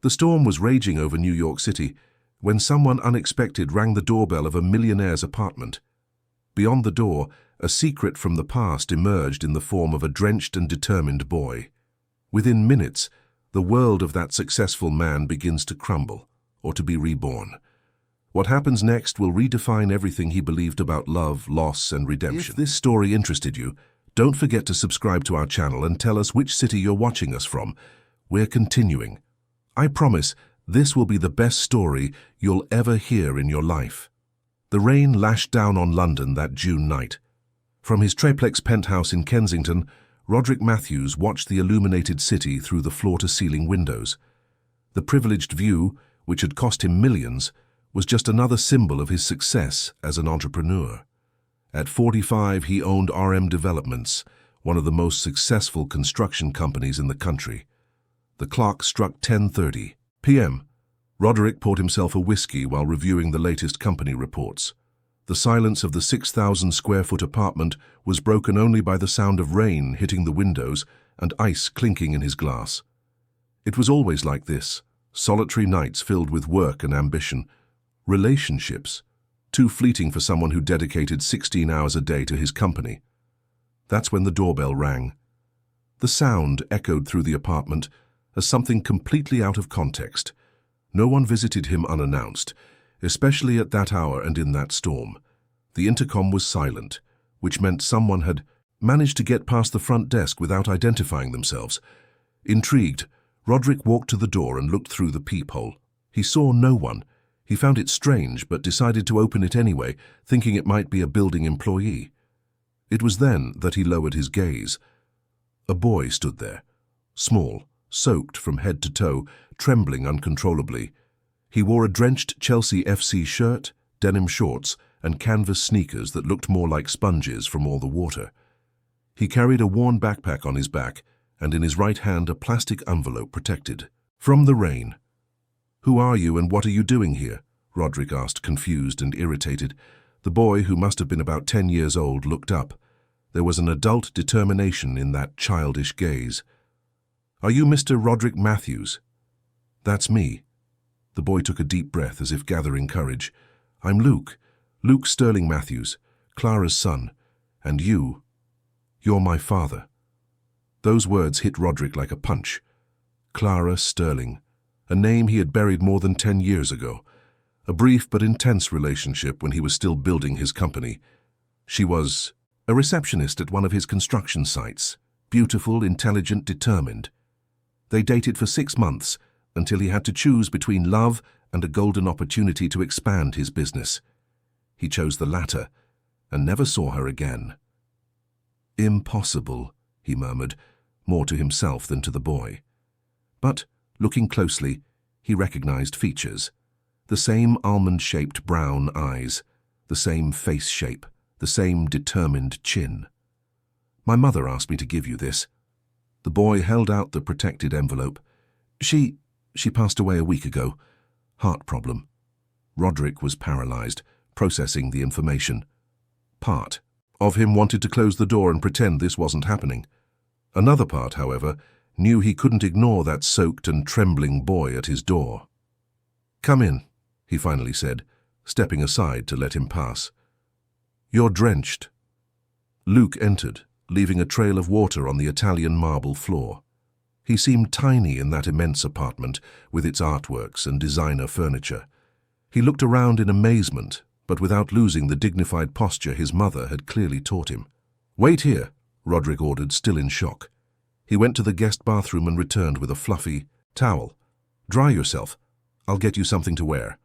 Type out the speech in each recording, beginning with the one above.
The storm was raging over New York City when someone unexpected rang the doorbell of a millionaire's apartment. Beyond the door, a secret from the past emerged in the form of a drenched and determined boy. Within minutes, the world of that successful man begins to crumble, or to be reborn. What happens next will redefine everything he believed about love, loss, and redemption. If this story interested you, don't forget to subscribe to our channel and tell us which city you're watching us from. We're continuing. I promise this will be the best story you'll ever hear in your life. The rain lashed down on London that June night. From his triplex penthouse in Kensington, Roderick Matthews watched the illuminated city through the floor-to-ceiling windows. The privileged view, which had cost him millions, was just another symbol of his success as an entrepreneur. At 45, he owned RM Developments, one of the most successful construction companies in the country. The clock struck 10:30 p.m. Roderick poured himself a whiskey while reviewing the latest company reports. The silence of the 6,000-square-foot apartment was broken only by the sound of rain hitting the windows and ice clinking in his glass. It was always like this, solitary nights filled with work and ambition, relationships, too fleeting for someone who dedicated 16 hours a day to his company. That's when the doorbell rang. The sound echoed through the apartment as something completely out of context. No one visited him unannounced, especially at that hour and in that storm. The intercom was silent, which meant someone had managed to get past the front desk without identifying themselves. Intrigued, Roderick walked to the door and looked through the peephole. He saw no one. He found it strange, but decided to open it anyway, thinking it might be a building employee. It was then that he lowered his gaze. A boy stood there, small, soaked from head to toe, trembling uncontrollably. He wore a drenched Chelsea FC shirt, denim shorts, and canvas sneakers that looked more like sponges from all the water. He carried a worn backpack on his back, and in his right hand a plastic envelope protected from the rain. "Who are you and what are you doing here?" Roderick asked, confused and irritated. The boy, who must have been about 10 years old, looked up. There was an adult determination in that childish gaze. "Are you Mr. Roderick Matthews?" "That's me." The boy took a deep breath as if gathering courage. "I'm Luke Sterling Matthews, Clara's son. And you're my father." Those words hit Roderick like a punch. Clara Sterling, a name he had buried more than 10 years ago. A brief but intense relationship when he was still building his company. She was a receptionist at one of his construction sites, beautiful, intelligent, determined. They dated for 6 months, until he had to choose between love and a golden opportunity to expand his business. He chose the latter, and never saw her again. "Impossible," he murmured, more to himself than to the boy. But, looking closely, he recognized features. The same almond-shaped brown eyes, the same face shape, the same determined chin. "My mother asked me to give you this." The boy held out the protected envelope. She passed away a week ago. Heart problem." Roderick was paralyzed, processing the information. Part of him wanted to close the door and pretend this wasn't happening. Another part, however, knew he couldn't ignore that soaked and trembling boy at his door. "Come in," he finally said, stepping aside to let him pass. "You're drenched." Luke entered, leaving a trail of water on the Italian marble floor. He seemed tiny in that immense apartment, with its artworks and designer furniture. He looked around in amazement, but without losing the dignified posture his mother had clearly taught him. "Wait here," Roderick ordered, still in shock. He went to the guest bathroom and returned with a fluffy towel. "Dry yourself. I'll get you something to wear."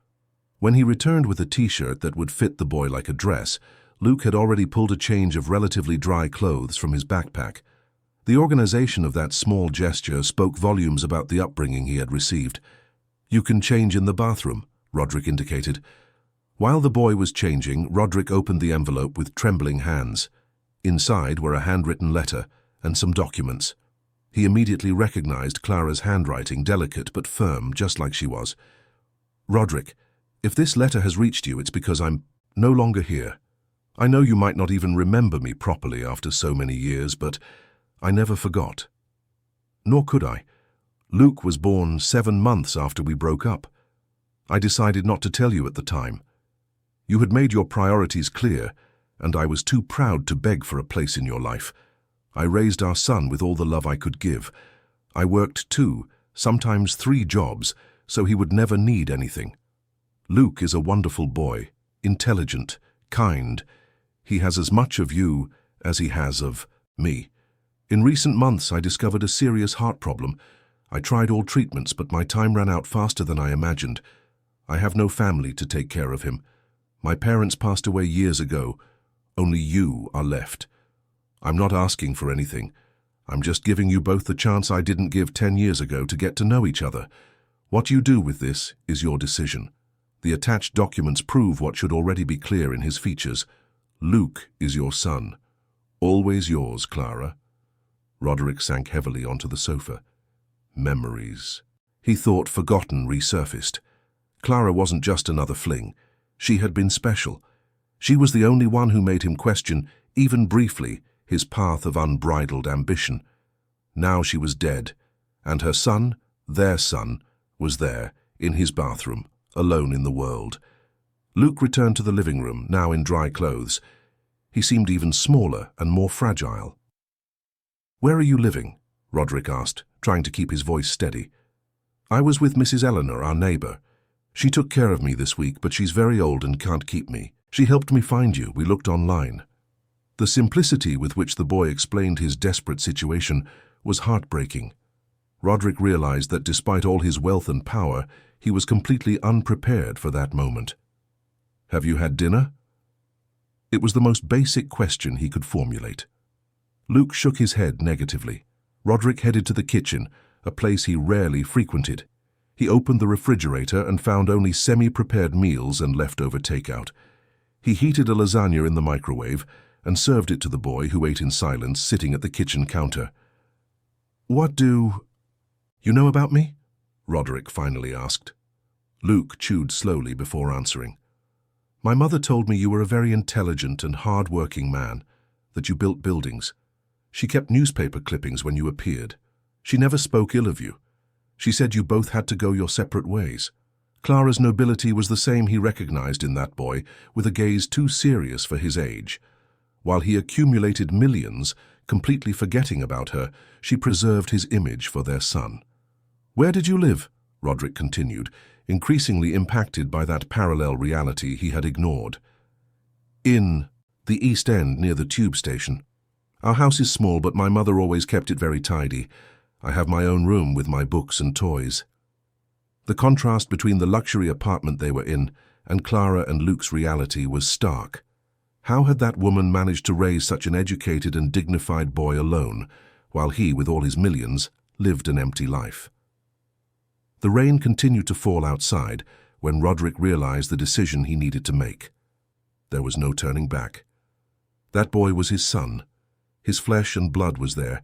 When he returned with a t-shirt that would fit the boy like a dress, Luke had already pulled a change of relatively dry clothes from his backpack. The organization of that small gesture spoke volumes about the upbringing he had received. "You can change in the bathroom," Roderick indicated. While the boy was changing, Roderick opened the envelope with trembling hands. Inside were a handwritten letter and some documents. He immediately recognized Clara's handwriting, delicate but firm, just like she was. "Roderick, if this letter has reached you, it's because I'm no longer here. I know you might not even remember me properly after so many years, but I never forgot." Nor could I. Luke was born 7 months after we broke up. I decided not to tell you at the time. You had made your priorities clear, and I was too proud to beg for a place in your life. I raised our son with all the love I could give. I worked 2, sometimes 3 jobs, so he would never need anything. Luke is a wonderful boy, intelligent, kind. He has as much of you as he has of me. In recent months, I discovered a serious heart problem. I tried all treatments, but my time ran out faster than I imagined. I have no family to take care of him. My parents passed away years ago. Only you are left. I'm not asking for anything. I'm just giving you both the chance I didn't give 10 years ago to get to know each other. What you do with this is your decision. The attached documents prove what should already be clear in his features. Luke is your son. Always yours, Clara. Roderick sank heavily onto the sofa. Memories. He thought forgotten resurfaced. Clara wasn't just another fling. She had been special. She was the only one who made him question, even briefly, his path of unbridled ambition. Now she was dead, and her son, their son, was there, in his bathroom, alone in the world. Luke returned to the living room, now in dry clothes. He seemed even smaller and more fragile. "Where are you living?" Roderick asked, trying to keep his voice steady. "I was with Mrs. Eleanor, our neighbor. She took care of me this week, but she's very old and can't keep me. She helped me find you. We looked online." The simplicity with which the boy explained his desperate situation was heartbreaking. Roderick realized that despite all his wealth and power, he was completely unprepared for that moment. "Have you had dinner?" It was the most basic question he could formulate. Luke shook his head negatively. Roderick headed to the kitchen, a place he rarely frequented. He opened the refrigerator and found only semi-prepared meals and leftover takeout. He heated a lasagna in the microwave and served it to the boy, who ate in silence, sitting at the kitchen counter. "What do you know about me?" Roderick finally asked. Luke chewed slowly before answering. "My mother told me you were a very intelligent and hard-working man, that you built buildings. She kept newspaper clippings when you appeared. She never spoke ill of you. She said you both had to go your separate ways. Clara's nobility was the same he recognized in that boy, with a gaze too serious for his age. While he accumulated millions, completely forgetting about her, she preserved his image for their son." "Where did you live?" Roderick continued, increasingly impacted by that parallel reality he had ignored. "In the East End, near the tube station. Our house is small, but my mother always kept it very tidy. I have my own room with my books and toys." The contrast between the luxury apartment they were in and Clara and Luke's reality was stark. How had that woman managed to raise such an educated and dignified boy alone, while he, with all his millions, lived an empty life? The rain continued to fall outside when Roderick realized the decision he needed to make. There was no turning back. That boy was his son. His flesh and blood was there,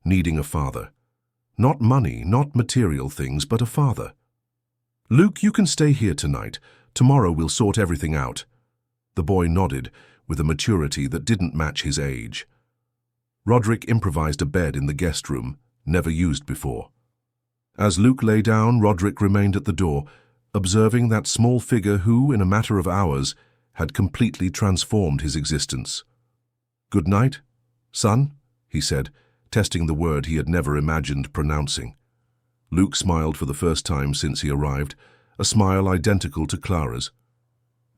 needing a father. Not money, not material things, but a father. "Luke, you can stay here tonight. Tomorrow we'll sort everything out." The boy nodded, with a maturity that didn't match his age. Roderick improvised a bed in the guest room, never used before. As Luke lay down, Roderick remained at the door, observing that small figure who, in a matter of hours, had completely transformed his existence. "Good night, son," he said, testing the word he had never imagined pronouncing. Luke smiled for the first time since he arrived, a smile identical to Clara's.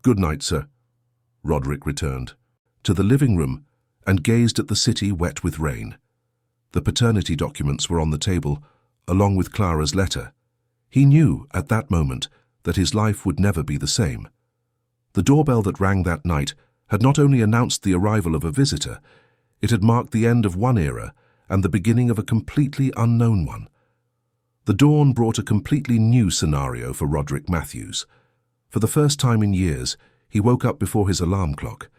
"Good night, sir." Roderick returned to the living room and gazed at the city wet with rain. The paternity documents were on the table, along with Clara's letter. He knew, at that moment, that his life would never be the same. The doorbell that rang that night had not only announced the arrival of a visitor, it had marked the end of one era and the beginning of a completely unknown one. The dawn brought a completely new scenario for Roderick Matthews. For the first time in years, he woke up before his alarm clock,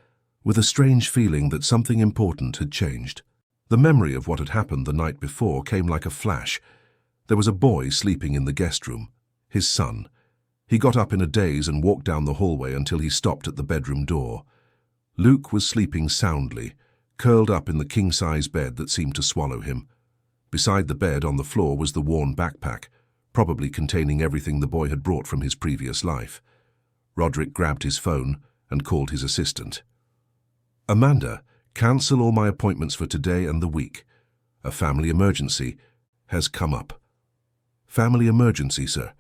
with a strange feeling that something important had changed. The memory of what had happened the night before came like a flash. There was a boy sleeping in the guest room, his son. He got up in a daze and walked down the hallway until he stopped at the bedroom door. Luke was sleeping soundly, curled up in the king-size bed that seemed to swallow him. Beside the bed on the floor was the worn backpack, probably containing everything the boy had brought from his previous life. Roderick grabbed his phone and called his assistant. "Amanda, cancel all my appointments for today and the week. A family emergency has come up." "Family emergency, sir?"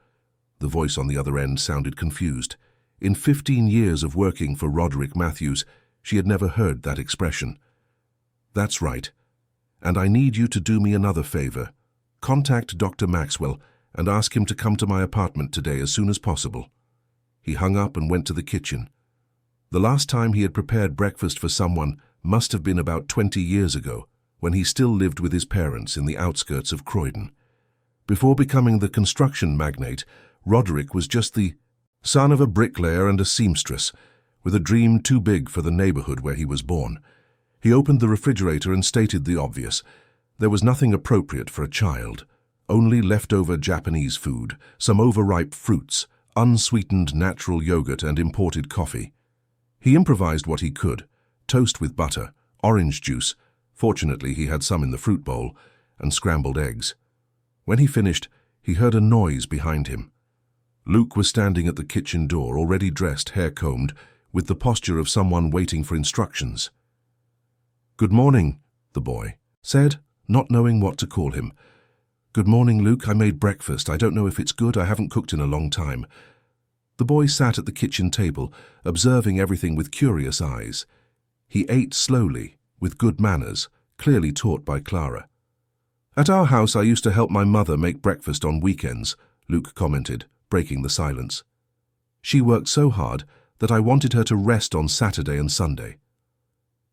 The voice on the other end sounded confused. In 15 years of working for Roderick Matthews, she had never heard that expression. "That's right. And I need you to do me another favor. Contact Dr. Maxwell and ask him to come to my apartment today as soon as possible." He hung up and went to the kitchen. The last time he had prepared breakfast for someone must have been about 20 years ago, when he still lived with his parents in the outskirts of Croydon. Before becoming the construction magnate, Roderick was just the son of a bricklayer and a seamstress, with a dream too big for the neighborhood where he was born. He opened the refrigerator and stated the obvious. There was nothing appropriate for a child, only leftover Japanese food, some overripe fruits, unsweetened natural yogurt and imported coffee. He improvised what he could: toast with butter, orange juice, fortunately he had some in the fruit bowl, and scrambled eggs. When he finished, he heard a noise behind him. Luke was standing at the kitchen door, already dressed, hair-combed, with the posture of someone waiting for instructions. "Good morning," the boy said, not knowing what to call him. "Good morning, Luke. I made breakfast. I don't know if it's good. I haven't cooked in a long time." The boy sat at the kitchen table, observing everything with curious eyes. He ate slowly, with good manners, clearly taught by Clara. "At our house, I used to help my mother make breakfast on weekends," Luke commented, breaking the silence. "She worked so hard that I wanted her to rest on Saturday and Sunday."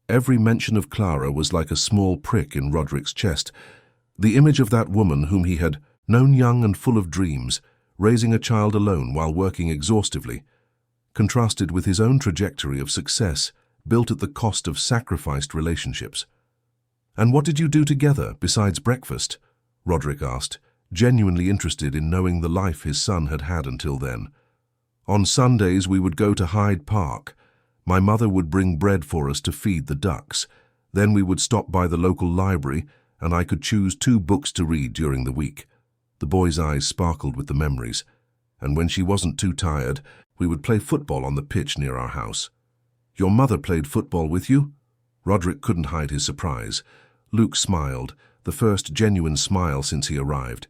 Every mention of Clara was like a small prick in Roderick's chest. The image of that woman whom he had known young and full of dreams, raising a child alone while working exhaustively, contrasted with his own trajectory of success built at the cost of sacrificed relationships. "And what did you do together besides breakfast?" Roderick asked, genuinely interested in knowing the life his son had had until then. "On Sundays we would go to Hyde Park. My mother would bring bread for us to feed the ducks. Then we would stop by the local library, and I could choose 2 books to read during the week." The boy's eyes sparkled with the memories. "And when she wasn't too tired, we would play football on the pitch near our house." "Your mother played football with you?" Roderick couldn't hide his surprise. Luke smiled, the first genuine smile since he arrived.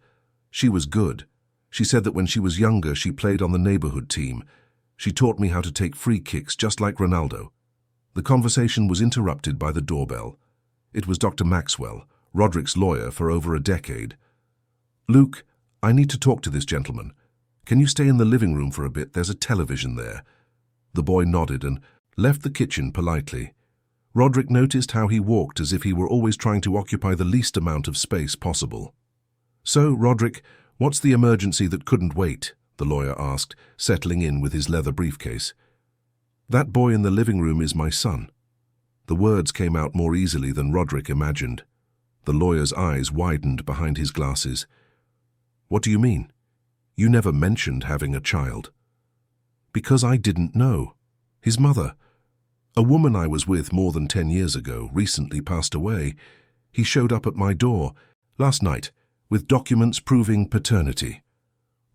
"She was good. She said that when she was younger she played on the neighborhood team. She taught me how to take free kicks just like Ronaldo." The conversation was interrupted by the doorbell. It was Dr. Maxwell, Roderick's lawyer for over a decade. "Luke, I need to talk to this gentleman. Can you stay in the living room for a bit? There's a television there." The boy nodded and left the kitchen politely. Roderick noticed how he walked as if he were always trying to occupy the least amount of space possible. "So, Roderick, what's the emergency that couldn't wait?" the lawyer asked, settling in with his leather briefcase. "That boy in the living room is my son." The words came out more easily than Roderick imagined. The lawyer's eyes widened behind his glasses. "What do you mean? You never mentioned having a child." "Because I didn't know. His mother, a woman I was with more than 10 years ago, recently passed away. He showed up at my door last night with documents proving paternity."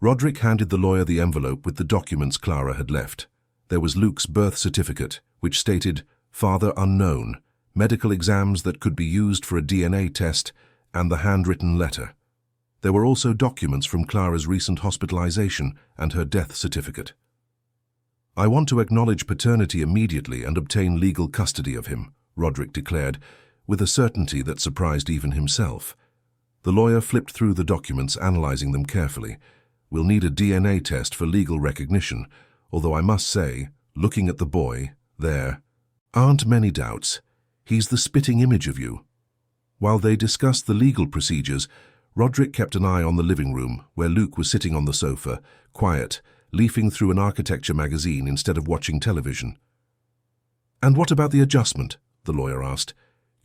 Roderick handed the lawyer the envelope with the documents Clara had left. There was Luke's birth certificate, which stated, "Father unknown," medical exams that could be used for a DNA test, and the handwritten letter. There were also documents from Clara's recent hospitalization and her death certificate. "I want to acknowledge paternity immediately and obtain legal custody of him," Roderick declared, with a certainty that surprised even himself. The lawyer flipped through the documents, analyzing them carefully. "We'll need a DNA test for legal recognition, although I must say, looking at the boy, there aren't many doubts. He's the spitting image of you." While they discussed the legal procedures, Roderick kept an eye on the living room, where Luke was sitting on the sofa, quiet, leafing through an architecture magazine instead of watching television. "And what about the adjustment?" the lawyer asked.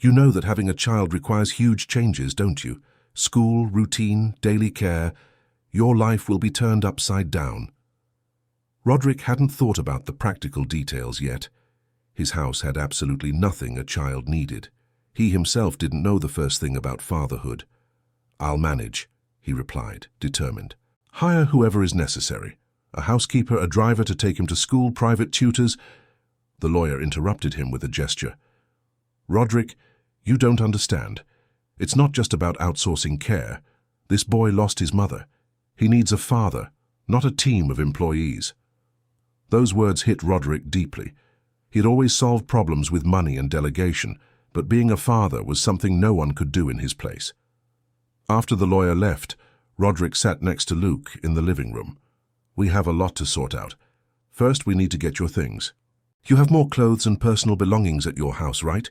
"You know that having a child requires huge changes, don't you? School, routine, daily care. Your life will be turned upside down." Roderick hadn't thought about the practical details yet. His house had absolutely nothing a child needed. He himself didn't know the first thing about fatherhood. "I'll manage," he replied, determined. "Hire whoever is necessary. A housekeeper, a driver to take him to school, private tutors." The lawyer interrupted him with a gesture. "Roderick, you don't understand. It's not just about outsourcing care. This boy lost his mother. He needs a father, not a team of employees." Those words hit Roderick deeply. He had always solved problems with money and delegation, but being a father was something no one could do in his place. After the lawyer left, Roderick sat next to Luke in the living room. "We have a lot to sort out. First, we need to get your things. You have more clothes and personal belongings at your house, right?"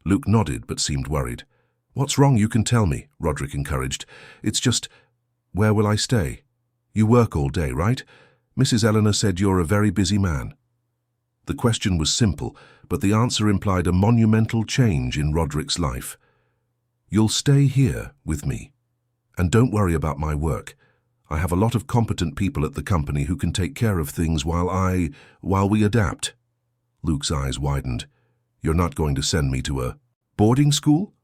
Luke nodded but seemed worried. "What's wrong, you can tell me," Roderick encouraged. "It's just, where will I stay? You work all day, right? Mrs. Eleanor said you're a very busy man." The question was simple, but the answer implied a monumental change in Roderick's life. "You'll stay here with me. And don't worry about my work. I have a lot of competent people at the company who can take care of things while we adapt." Luke's eyes widened. "You're not going to send me to a boarding school?"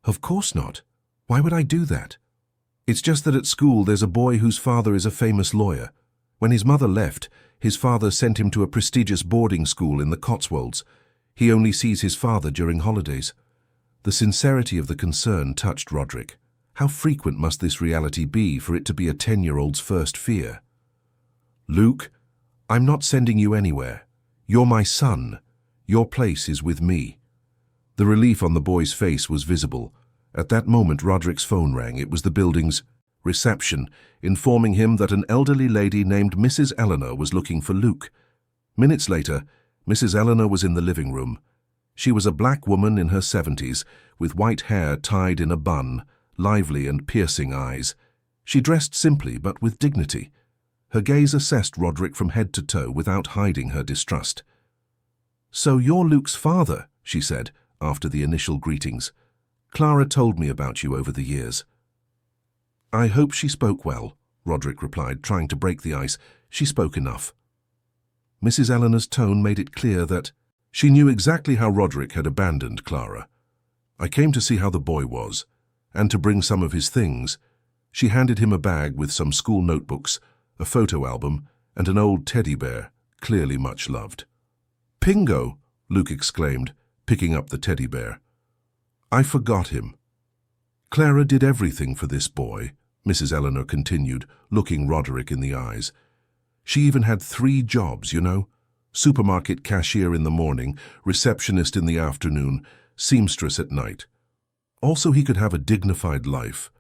"Of course not. Why would I do that? It's just that at school there's a boy whose father is a famous lawyer. When his mother left, his father sent him to a prestigious boarding school in the Cotswolds. He only sees his father during holidays." The sincerity of the concern touched Roderick. How frequent must this reality be for it to be a 10-year-old's first fear? "Luke, I'm not sending you anywhere. You're my son. Your place is with me." The relief on the boy's face was visible. At that moment, Roderick's phone rang. It was the building's reception, informing him that an elderly lady named Mrs. Eleanor was looking for Luke. Minutes later, Mrs. Eleanor was in the living room. She was a black woman in her 70s, with white hair tied in a bun, lively and piercing eyes. She dressed simply but with dignity. Her gaze assessed Roderick from head to toe without hiding her distrust. "So you're Luke's father," she said, after the initial greetings. "Clara told me about you over the years." "I hope she spoke well," Roderick replied, trying to break the ice. "She spoke enough." Mrs. Eleanor's tone made it clear that she knew exactly how Roderick had abandoned Clara. "I came to see how the boy was, and to bring some of his things." She handed him a bag with some school notebooks, a photo album, and an old teddy bear, clearly much loved. "Pingo!" Luke exclaimed, picking up the teddy bear. "I forgot him." "Clara did everything for this boy," Mrs. Eleanor continued, looking Roderick in the eyes. "She even had 3 jobs, you know. Supermarket cashier in the morning, receptionist in the afternoon, seamstress at night. Also, he could have a dignified life.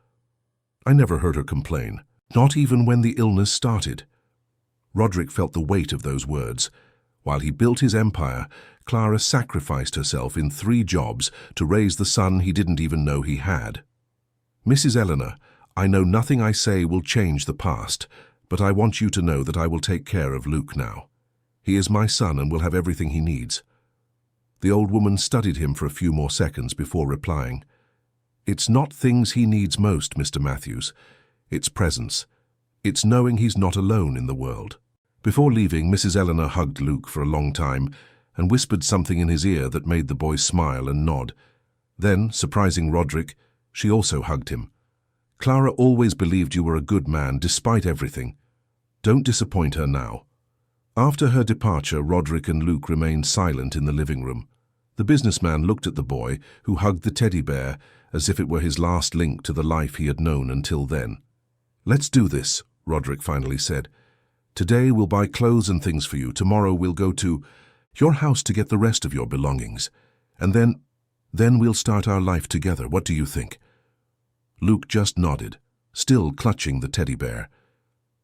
I never heard her complain, not even when the illness started." Roderick felt the weight of those words. While he built his empire, Clara sacrificed herself in 3 jobs to raise the son he didn't even know he had. "Mrs. Eleanor, I know nothing I say will change the past, but I want you to know that I will take care of Luke now. He is my son and will have everything he needs." The old woman studied him for a few more seconds before replying. "It's not things he needs most, Mr. Matthews. It's presence. It's knowing he's not alone in the world." Before leaving, Mrs. Eleanor hugged Luke for a long time and whispered something in his ear that made the boy smile and nod. Then, surprising Roderick, she also hugged him. "Clara always believed you were a good man despite everything. Don't disappoint her now." After her departure, Roderick and Luke remained silent in the living room. The businessman looked at the boy, who hugged the teddy bear as if it were his last link to the life he had known until then. "Let's do this," Roderick finally said. "Today we'll buy clothes and things for you. Tomorrow we'll go to your house to get the rest of your belongings. And then we'll start our life together. What do you think?" Luke just nodded, still clutching the teddy bear.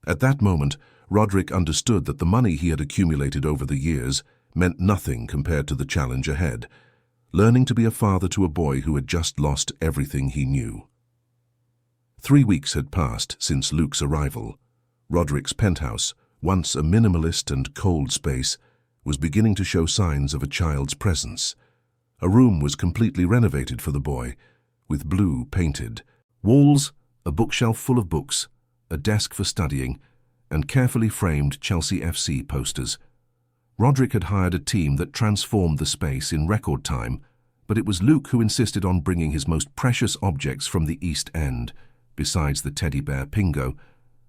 At that moment, Roderick understood that the money he had accumulated over the years meant nothing compared to the challenge ahead, learning to be a father to a boy who had just lost everything he knew. 3 weeks had passed since Luke's arrival. Roderick's penthouse, once a minimalist and cold space, was beginning to show signs of a child's presence. A room was completely renovated for the boy, with blue painted walls, a bookshelf full of books, a desk for studying, and carefully framed Chelsea FC posters. Roderick had hired a team that transformed the space in record time, but it was Luke who insisted on bringing his most precious objects from the East End, besides the teddy bear Pingo,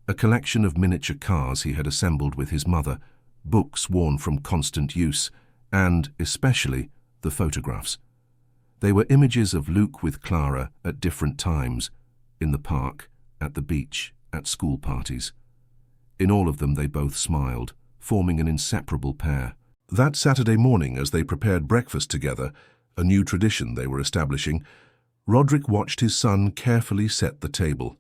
a collection of miniature cars he had assembled with his mother, books worn from constant use, and, especially, the photographs. They were images of Luke with Clara at different times, in the park, at the beach, at school parties. In all of them they both smiled, forming an inseparable pair. That Saturday morning, as they prepared breakfast together, a new tradition they were establishing, Roderick watched his son carefully set the table.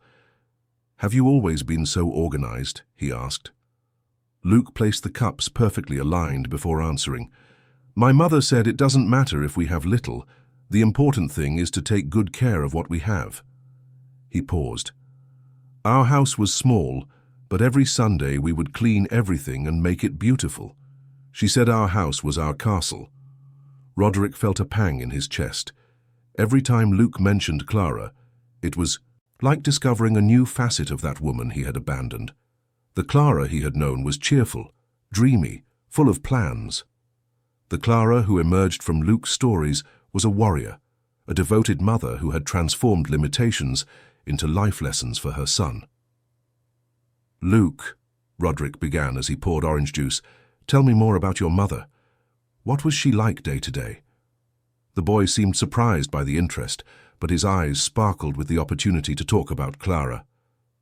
"Have you always been so organized?" he asked. Luke placed the cups perfectly aligned before answering. "My mother said it doesn't matter if we have little. The important thing is to take good care of what we have." He paused. "Our house was small, but every Sunday we would clean everything and make it beautiful. She said our house was our castle." Roderick felt a pang in his chest. Every time Luke mentioned Clara, it was like discovering a new facet of that woman he had abandoned. The Clara he had known was cheerful, dreamy, full of plans. The Clara who emerged from Luke's stories was a warrior, a devoted mother who had transformed limitations into life lessons for her son. "Luke," Roderick began as he poured orange juice, "tell me more about your mother. What was she like day to day?" The boy seemed surprised by the interest, but his eyes sparkled with the opportunity to talk about Clara.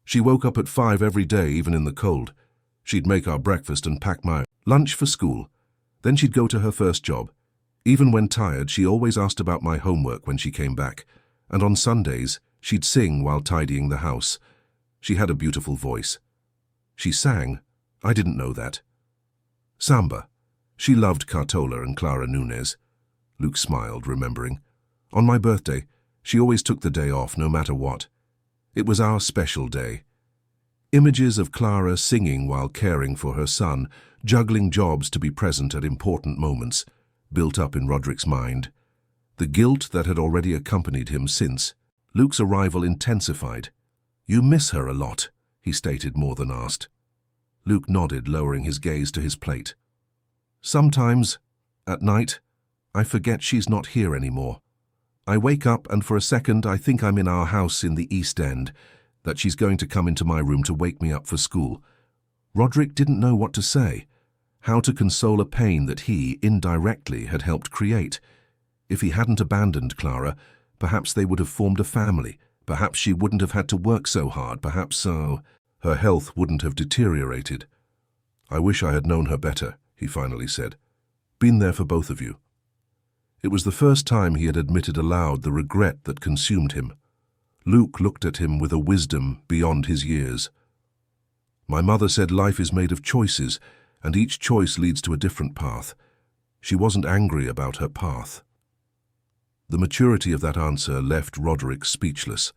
"She woke up at 5 every day, even in the cold. She'd make our breakfast and pack my lunch for school. Then she'd go to her first job. Even when tired, she always asked about my homework when she came back. And on Sundays, she'd sing while tidying the house. She had a beautiful voice." "She sang? I didn't know that." "Samba. She loved Cartola and Clara Nunez." Luke smiled, remembering. "On my birthday, she always took the day off, no matter what. It was our special day." Images of Clara singing while caring for her son, juggling jobs to be present at important moments, built up in Roderick's mind. The guilt that had already accompanied him since Luke's arrival intensified. "You miss her a lot," he stated more than asked. Luke nodded, lowering his gaze to his plate. "Sometimes, at night, I forget she's not here anymore. I wake up and for a second I think I'm in our house in the East End, that she's going to come into my room to wake me up for school." Roderick didn't know what to say, how to console a pain that he, indirectly, had helped create. If he hadn't abandoned Clara, perhaps they would have formed a family. Perhaps she wouldn't have had to work so hard. Perhaps her health wouldn't have deteriorated. "I wish I had known her better," he finally said. "Been there for both of you." It was the first time he had admitted aloud the regret that consumed him. Luke looked at him with a wisdom beyond his years. "My mother said life is made of choices, and each choice leads to a different path. She wasn't angry about her path." The maturity of that answer left Roderick speechless.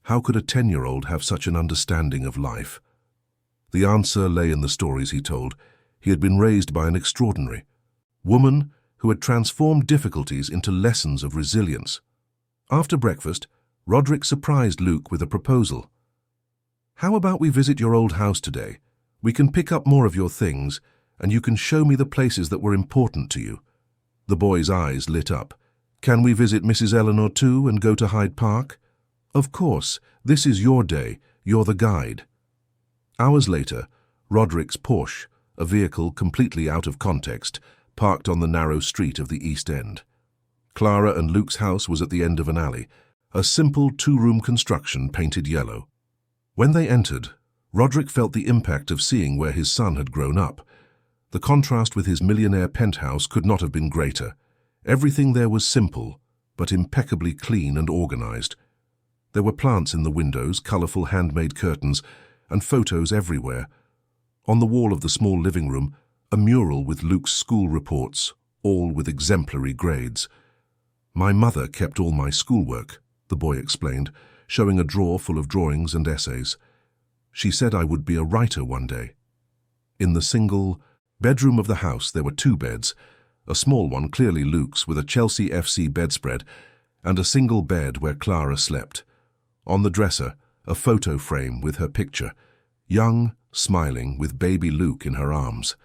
How could a 10-year-old have such an understanding of life? The answer lay in the stories he told. He had been raised by an extraordinary woman who had transformed difficulties into lessons of resilience. After breakfast, Roderick surprised Luke with a proposal. "How about we visit your old house today? We can pick up more of your things, and you can show me the places that were important to you." The boy's eyes lit up. "Can we visit Mrs. Eleanor too and go to Hyde Park?" "Of course. This is your day. You're the guide." Hours later, Roderick's Porsche, a vehicle completely out of context, parked on the narrow street of the East End. Clara and Luke's house was at the end of an alley, a simple 2-room construction painted yellow. When they entered, Roderick felt the impact of seeing where his son had grown up. The contrast with his millionaire penthouse could not have been greater. Everything there was simple, but impeccably clean and organized. There were plants in the windows, colorful handmade curtains, and photos everywhere. On the wall of the small living room, a mural with Luke's school reports, all with exemplary grades. "My mother kept all my schoolwork," the boy explained, showing a drawer full of drawings and essays. "She said I would be a writer one day." In the single bedroom of the house there were 2 beds, a small one clearly Luke's with a Chelsea FC bedspread, and a single bed where Clara slept. On the dresser, a photo frame with her picture, young, smiling, with baby Luke in her arms.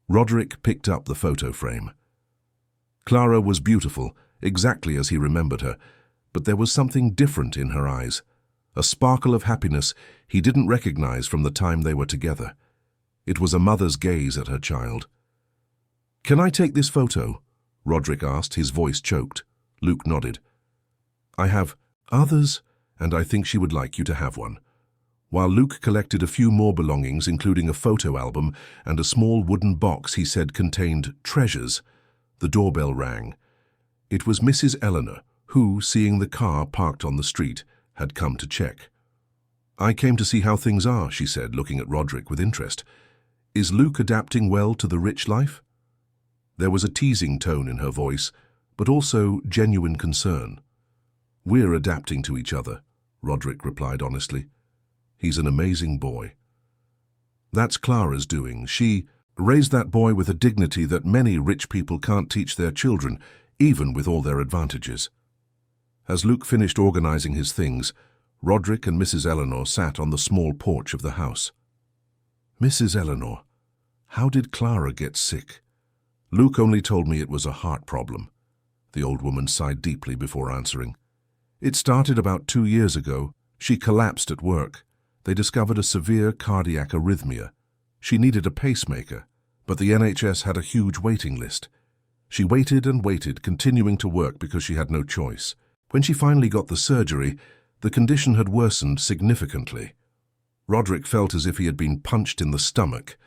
Roderick picked up the photo frame. Clara was beautiful, exactly as he remembered her, but there was something different in her eyes, a sparkle of happiness he didn't recognize from the time they were together. It was a mother's gaze at her child. "Can I take this photo?" Roderick asked, his voice choked. Luke nodded. "I have others, and I think she would like you to have one." While Luke collected a few more belongings, including a photo album and a small wooden box he said contained treasures, the doorbell rang. It was Mrs. Eleanor, who, seeing the car parked on the street, had come to check. "I came to see how things are," she said, looking at Roderick with interest. "Is Luke adapting well to the rich life?" There was a teasing tone in her voice, but also genuine concern. "We're adapting to each other," Roderick replied honestly. "He's an amazing boy." "That's Clara's doing. She raised that boy with a dignity that many rich people can't teach their children, even with all their advantages." As Luke finished organizing his things, Roderick and Mrs. Eleanor sat on the small porch of the house. "Mrs. Eleanor, how did Clara get sick?" "Luke only told me it was a heart problem." The old woman sighed deeply before answering. "It started about 2 years ago. She collapsed at work. They discovered a severe cardiac arrhythmia. She needed a pacemaker, but the NHS had a huge waiting list. She waited and waited, continuing to work because she had no choice. When she finally got the surgery, the condition had worsened significantly." Roderick felt as if he had been punched in the stomach.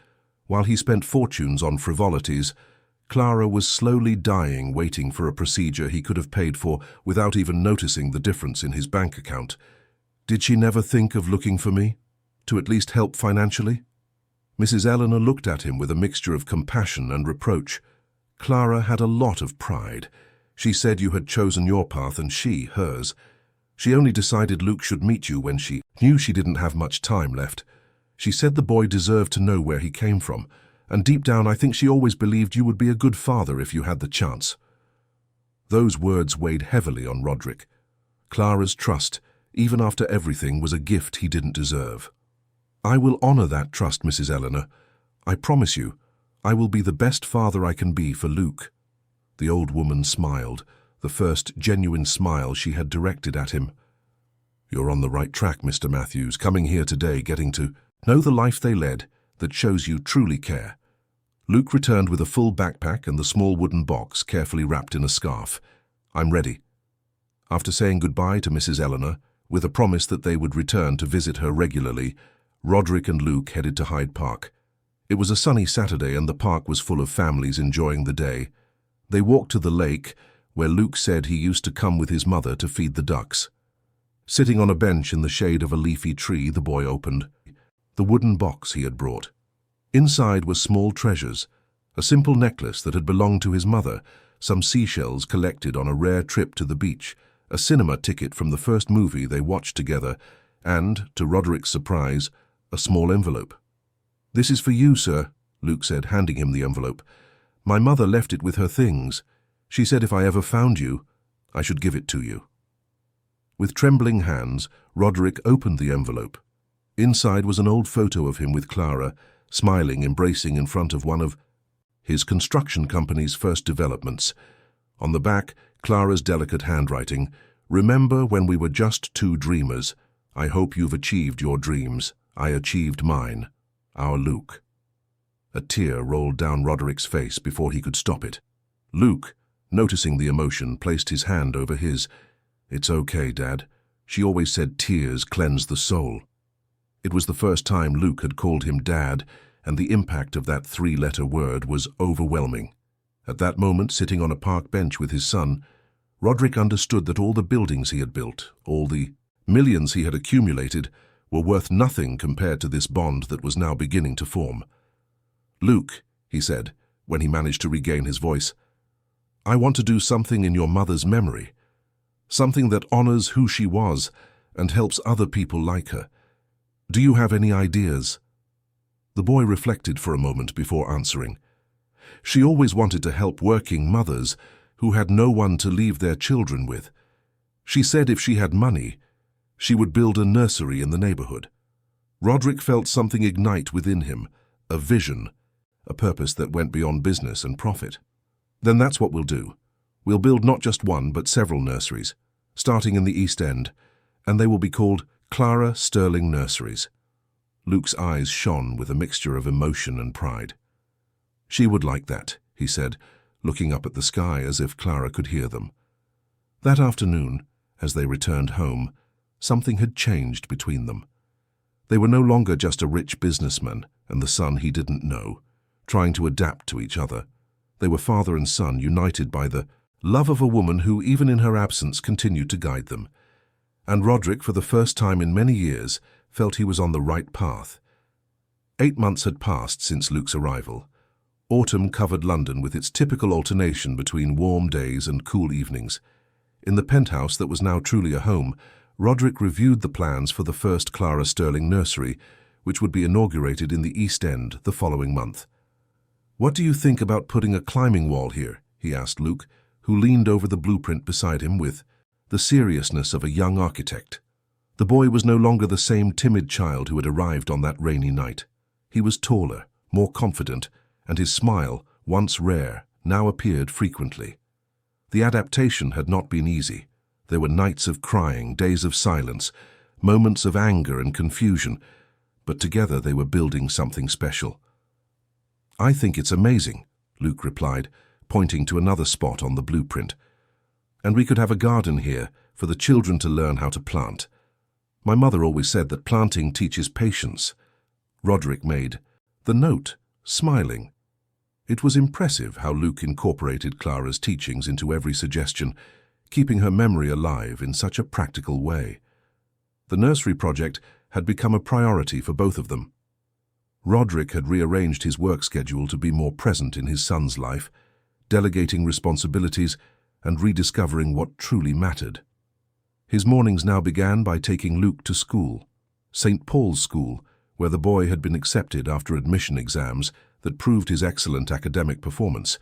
While he spent fortunes on frivolities, Clara was slowly dying, waiting for a procedure he could have paid for without even noticing the difference in his bank account. "Did she never think of looking for me, to at least help financially?" Mrs. Eleanor looked at him with a mixture of compassion and reproach. "Clara had a lot of pride. She said you had chosen your path and she hers. She only decided Luke should meet you when she knew she didn't have much time left. She said the boy deserved to know where he came from, and deep down I think she always believed you would be a good father if you had the chance." Those words weighed heavily on Roderick. Clara's trust, even after everything, was a gift he didn't deserve. "I will honor that trust, Mrs. Eleanor. I promise you, I will be the best father I can be for Luke." The old woman smiled, the first genuine smile she had directed at him. "You're on the right track, Mr. Matthews, coming here today, getting to know the life they led that shows you truly care." Luke returned with a full backpack and the small wooden box carefully wrapped in a scarf. "I'm ready." After saying goodbye to Mrs. Eleanor, with a promise that they would return to visit her regularly, Roderick and Luke headed to Hyde Park. It was a sunny Saturday and the park was full of families enjoying the day. They walked to the lake, where Luke said he used to come with his mother to feed the ducks. Sitting on a bench in the shade of a leafy tree, the boy opened the wooden box he had brought. Inside were small treasures, a simple necklace that had belonged to his mother, some seashells collected on a rare trip to the beach, a cinema ticket from the first movie they watched together, and, to Roderick's surprise, a small envelope. "This is for you, sir," Luke said, handing him the envelope. "My mother left it with her things. She said if I ever found you, I should give it to you." With trembling hands, Roderick opened the envelope. Inside was an old photo of him with Clara, smiling, embracing in front of one of his construction company's first developments. On the back, Clara's delicate handwriting, "Remember when we were just two dreamers. I hope you've achieved your dreams. I achieved mine. Our Luke." A tear rolled down Roderick's face before he could stop it. Luke, noticing the emotion, placed his hand over his. "It's okay, Dad. She always said tears cleanse the soul." It was the first time Luke had called him Dad, and the impact of that 3-letter word was overwhelming. At that moment, sitting on a park bench with his son, Roderick understood that all the buildings he had built, all the millions he had accumulated, were worth nothing compared to this bond that was now beginning to form. "Luke," he said, when he managed to regain his voice, "I want to do something in your mother's memory, something that honors who she was and helps other people like her. Do you have any ideas?" The boy reflected for a moment before answering. "She always wanted to help working mothers who had no one to leave their children with. She said if she had money, she would build a nursery in the neighborhood." Roderick felt something ignite within him, a vision, a purpose that went beyond business and profit. "Then that's what we'll do. We'll build not just one, but several nurseries, starting in the East End, and they will be called Clara Sterling Nurseries. Luke's eyes shone with a mixture of emotion and pride. She would like that, he said, looking up at the sky as if Clara could hear them. That afternoon, as they returned home, something had changed between them. They were no longer just a rich businessman and the son he didn't know, trying to adapt to each other. They were father and son united by the love of a woman who, even in her absence, continued to guide them. And Roderick, for the first time in many years, felt he was on the right path. 8 months had passed since Luke's arrival. Autumn covered London with its typical alternation between warm days and cool evenings. In the penthouse that was now truly a home, Roderick reviewed the plans for the first Clara Sterling nursery, which would be inaugurated in the East End the following month. "What do you think about putting a climbing wall here?" he asked Luke, who leaned over the blueprint beside him with the seriousness of a young architect. The boy was no longer the same timid child who had arrived on that rainy night. He was taller, more confident, and his smile, once rare, now appeared frequently. The adaptation had not been easy. There were nights of crying, days of silence, moments of anger and confusion, but together they were building something special. "I think it's amazing," Luke replied, pointing to another spot on the blueprint. "And we could have a garden here for the children to learn how to plant. My mother always said that planting teaches patience." Roderick made the note, smiling. It was impressive how Luke incorporated Clara's teachings into every suggestion, keeping her memory alive in such a practical way. The nursery project had become a priority for both of them. Roderick had rearranged his work schedule to be more present in his son's life, delegating responsibilities and rediscovering what truly mattered. His mornings now began by taking Luke to school, St. Paul's School, where the boy had been accepted after admission exams that proved his excellent academic performance,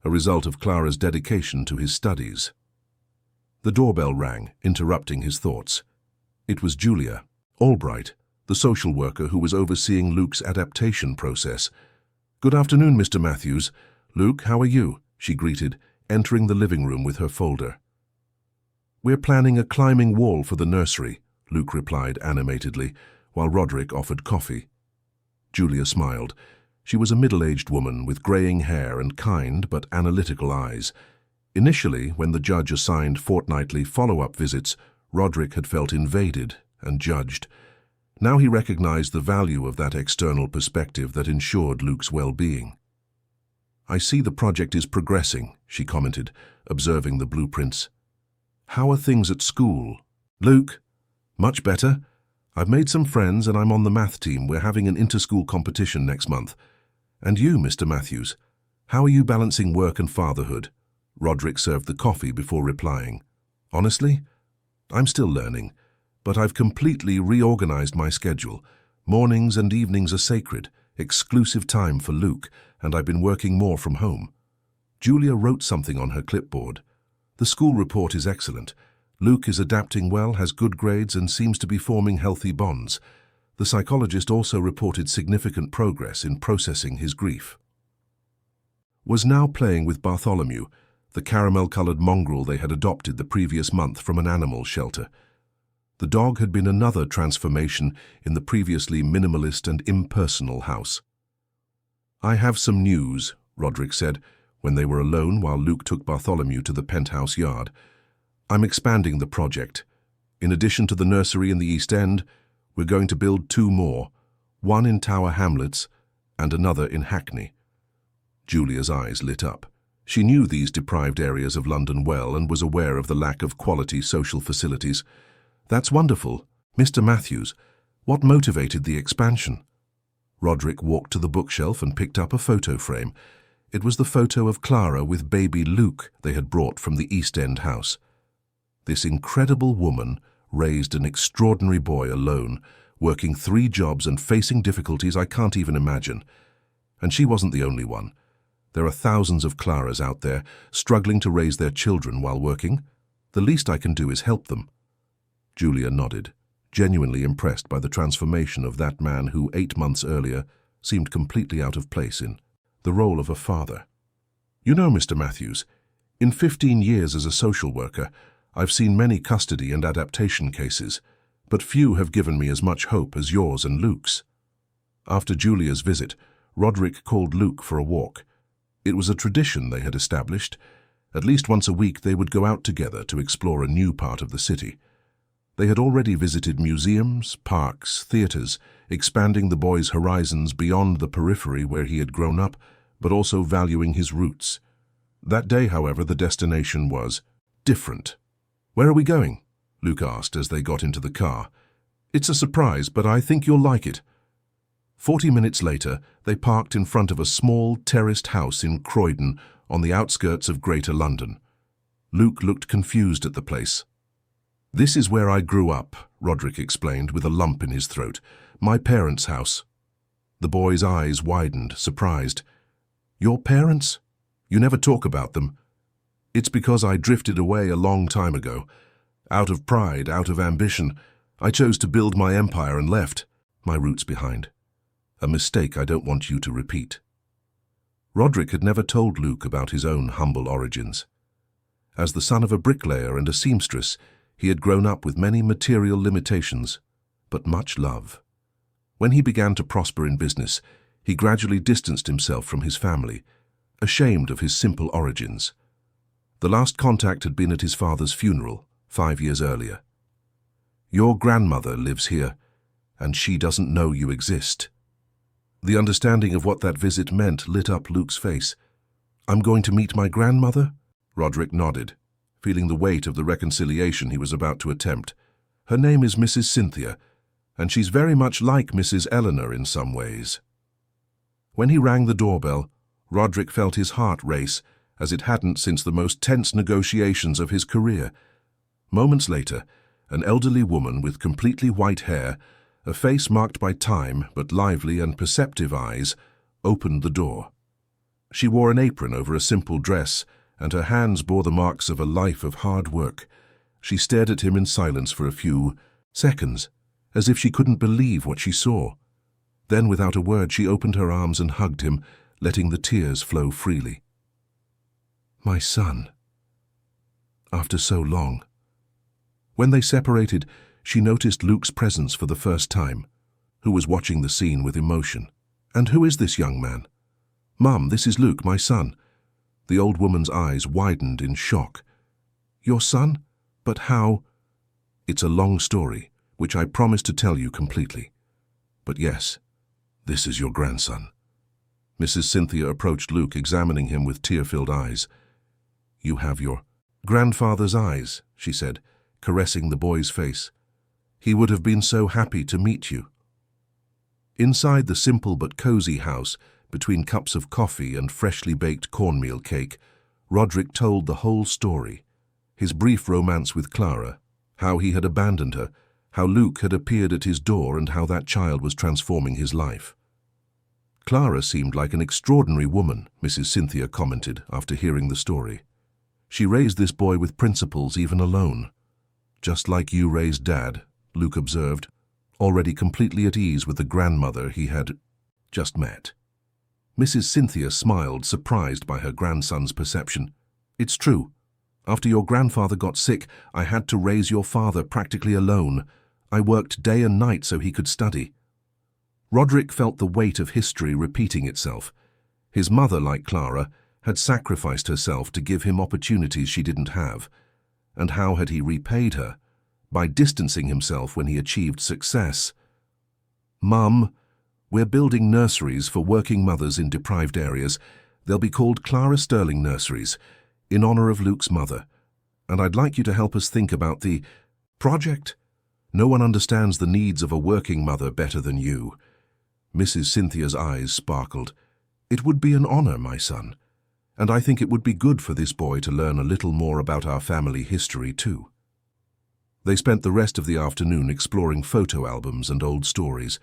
a result of Clara's dedication to his studies. The doorbell rang, interrupting his thoughts. It was Julia Albright, the social worker who was overseeing Luke's adaptation process. "Good afternoon, Mr. Matthews. Luke, how are you?" she greeted, entering the living room with her folder. "We're planning a climbing wall for the nursery," Luke replied animatedly, while Roderick offered coffee. Julia smiled. She was a middle-aged woman with graying hair and kind but analytical eyes. Initially, when the judge assigned fortnightly follow-up visits, Roderick had felt invaded and judged. Now he recognized the value of that external perspective that ensured Luke's well-being. "I see the project is progressing," she commented, observing the blueprints. "How are things at school?" "Luke, much better. I've made some friends and I'm on the math team. We're having an inter-school competition next month. And you, Mr. Matthews, how are you balancing work and fatherhood?" Roderick served the coffee before replying. "Honestly, I'm still learning, but I've completely reorganized my schedule. Mornings and evenings are sacred, exclusive time for Luke, and I've been working more from home." Julia wrote something on her clipboard. "The school report is excellent. Luke is adapting well, has good grades, and seems to be forming healthy bonds. The psychologist also reported significant progress in processing his grief." Was now playing with Bartholomew, the caramel-colored mongrel they had adopted the previous month from an animal shelter. The dog had been another transformation in the previously minimalist and impersonal house. "I have some news," Roderick said, when they were alone while Luke took Bartholomew to the penthouse yard. "I'm expanding the project. In addition to the nursery in the East End, we're going to build 2 more, one in Tower Hamlets and another in Hackney." Julia's eyes lit up. She knew these deprived areas of London well and was aware of the lack of quality social facilities. "That's wonderful. Mr. Matthews, what motivated the expansion?" Roderick walked to the bookshelf and picked up a photo frame. It was the photo of Clara with baby Luke they had brought from the East End house. This incredible woman raised an extraordinary boy alone, working 3 jobs and facing difficulties I can't even imagine. And she wasn't the only one. There are thousands of Claras out there struggling to raise their children while working. The least I can do is help them. Julia nodded, genuinely impressed by the transformation of that man who 8 months earlier seemed completely out of place in the role of a father. "You know, Mr. Matthews, In 15 years as a social worker, I've seen many custody and adaptation cases, but few have given me as much hope as yours and Luke's. After Julia's visit, Roderick called Luke for a walk. It was a tradition they had established. At least once a week they would go out together to explore a new part of the city. They had already visited museums, parks, theaters, expanding the boy's horizons beyond the periphery where he had grown up, but also valuing his roots. That day, however, the destination was different. "Where are we going?" Luke asked as they got into the car. "It's a surprise, but I think you'll like it." 40 minutes later, they parked in front of a small, terraced house in Croydon, on the outskirts of Greater London. Luke looked confused at the place. "This is where I grew up," Roderick explained with a lump in his throat. "My parents' house." The boy's eyes widened, surprised. "Your parents? You never talk about them." "It's because I drifted away a long time ago. Out of pride, out of ambition, I chose to build my empire and left my roots behind. A mistake I don't want you to repeat." Roderick had never told Luke about his own humble origins. As the son of a bricklayer and a seamstress, he had grown up with many material limitations, but much love. When he began to prosper in business, he gradually distanced himself from his family, ashamed of his simple origins. The last contact had been at his father's funeral, 5 years earlier. "Your grandmother lives here, and she doesn't know you exist." The understanding of what that visit meant lit up Luke's face. "I'm going to meet my grandmother?" Roderick nodded, feeling the weight of the reconciliation he was about to attempt. "Her name is Mrs. Cynthia, and she's very much like Mrs. Eleanor in some ways." When he rang the doorbell, Roderick felt his heart race, as it hadn't since the most tense negotiations of his career. Moments later, an elderly woman with completely white hair, a face marked by time but lively and perceptive eyes, opened the door. She wore an apron over a simple dress, and her hands bore the marks of a life of hard work. She stared at him in silence for a few seconds, as if she couldn't believe what she saw. Then, without a word, she opened her arms and hugged him, letting the tears flow freely. "My son. After so long." When they separated, she noticed Luke's presence for the first time, who was watching the scene with emotion. "And who is this young man?" "Mum, this is Luke, my son." The old woman's eyes widened in shock. "Your son? But how?" "It's a long story, which I promise to tell you completely. But yes, this is your grandson." Mrs. Cynthia approached Luke, examining him with tear-filled eyes. "You have your grandfather's eyes," she said, caressing the boy's face. "He would have been so happy to meet you." Inside the simple but cozy house, between cups of coffee and freshly baked cornmeal cake, Roderick told the whole story. His brief romance with Clara, how he had abandoned her, how Luke had appeared at his door, and how that child was transforming his life. "Clara seemed like an extraordinary woman," Mrs. Cynthia commented after hearing the story. "She raised this boy with principles even alone." "Just like you raised Dad," Luke observed, already completely at ease with the grandmother he had just met. Mrs. Cynthia smiled, surprised by her grandson's perception. "It's true. After your grandfather got sick, I had to raise your father practically alone. I worked day and night so he could study." Roderick felt the weight of history repeating itself. His mother, like Clara, had sacrificed herself to give him opportunities she didn't have. And how had he repaid her? By distancing himself when he achieved success. "Mum, we're building nurseries for working mothers in deprived areas. They'll be called Clara Sterling Nurseries, in honor of Luke's mother. And I'd like you to help us think about the project. No one understands the needs of a working mother better than you." Mrs. Cynthia's eyes sparkled. "It would be an honor, my son. And I think it would be good for this boy to learn a little more about our family history, too." They spent the rest of the afternoon exploring photo albums and old stories.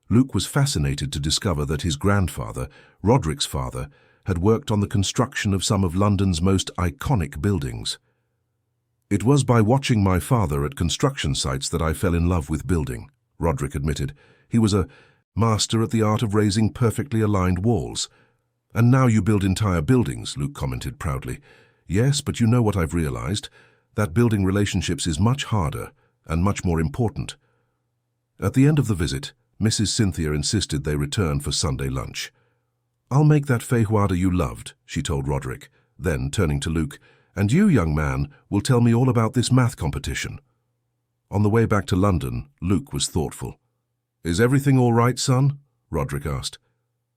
Luke was fascinated to discover that his grandfather, Roderick's father, had worked on the construction of some of London's most iconic buildings. "It was by watching my father at construction sites that I fell in love with building," Roderick admitted. "He was a master at the art of raising perfectly aligned walls." "And now you build entire buildings," Luke commented proudly. Yes, but you know what I've realized? That building relationships is much harder and much more important. At the end of the visit, Mrs. Cynthia insisted they return for Sunday lunch. I'll make that feijoada you loved, she told Roderick. Then, turning to Luke, and you, young man, will tell me all about this math competition. On the way back to London, Luke was thoughtful. Is everything all right, son? Roderick asked.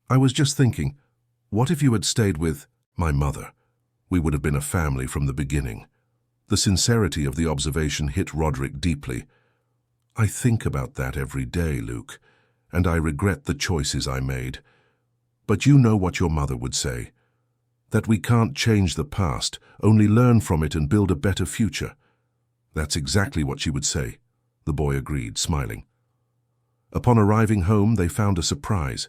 I was just thinking, what if you had stayed with my mother? We would have been a family from the beginning. The sincerity of the observation hit Roderick deeply. I think about that every day, Luke, and I regret the choices I made. But you know what your mother would say. That we can't change the past, only learn from it and build a better future. That's exactly what she would say, the boy agreed, smiling. Upon arriving home, they found a surprise.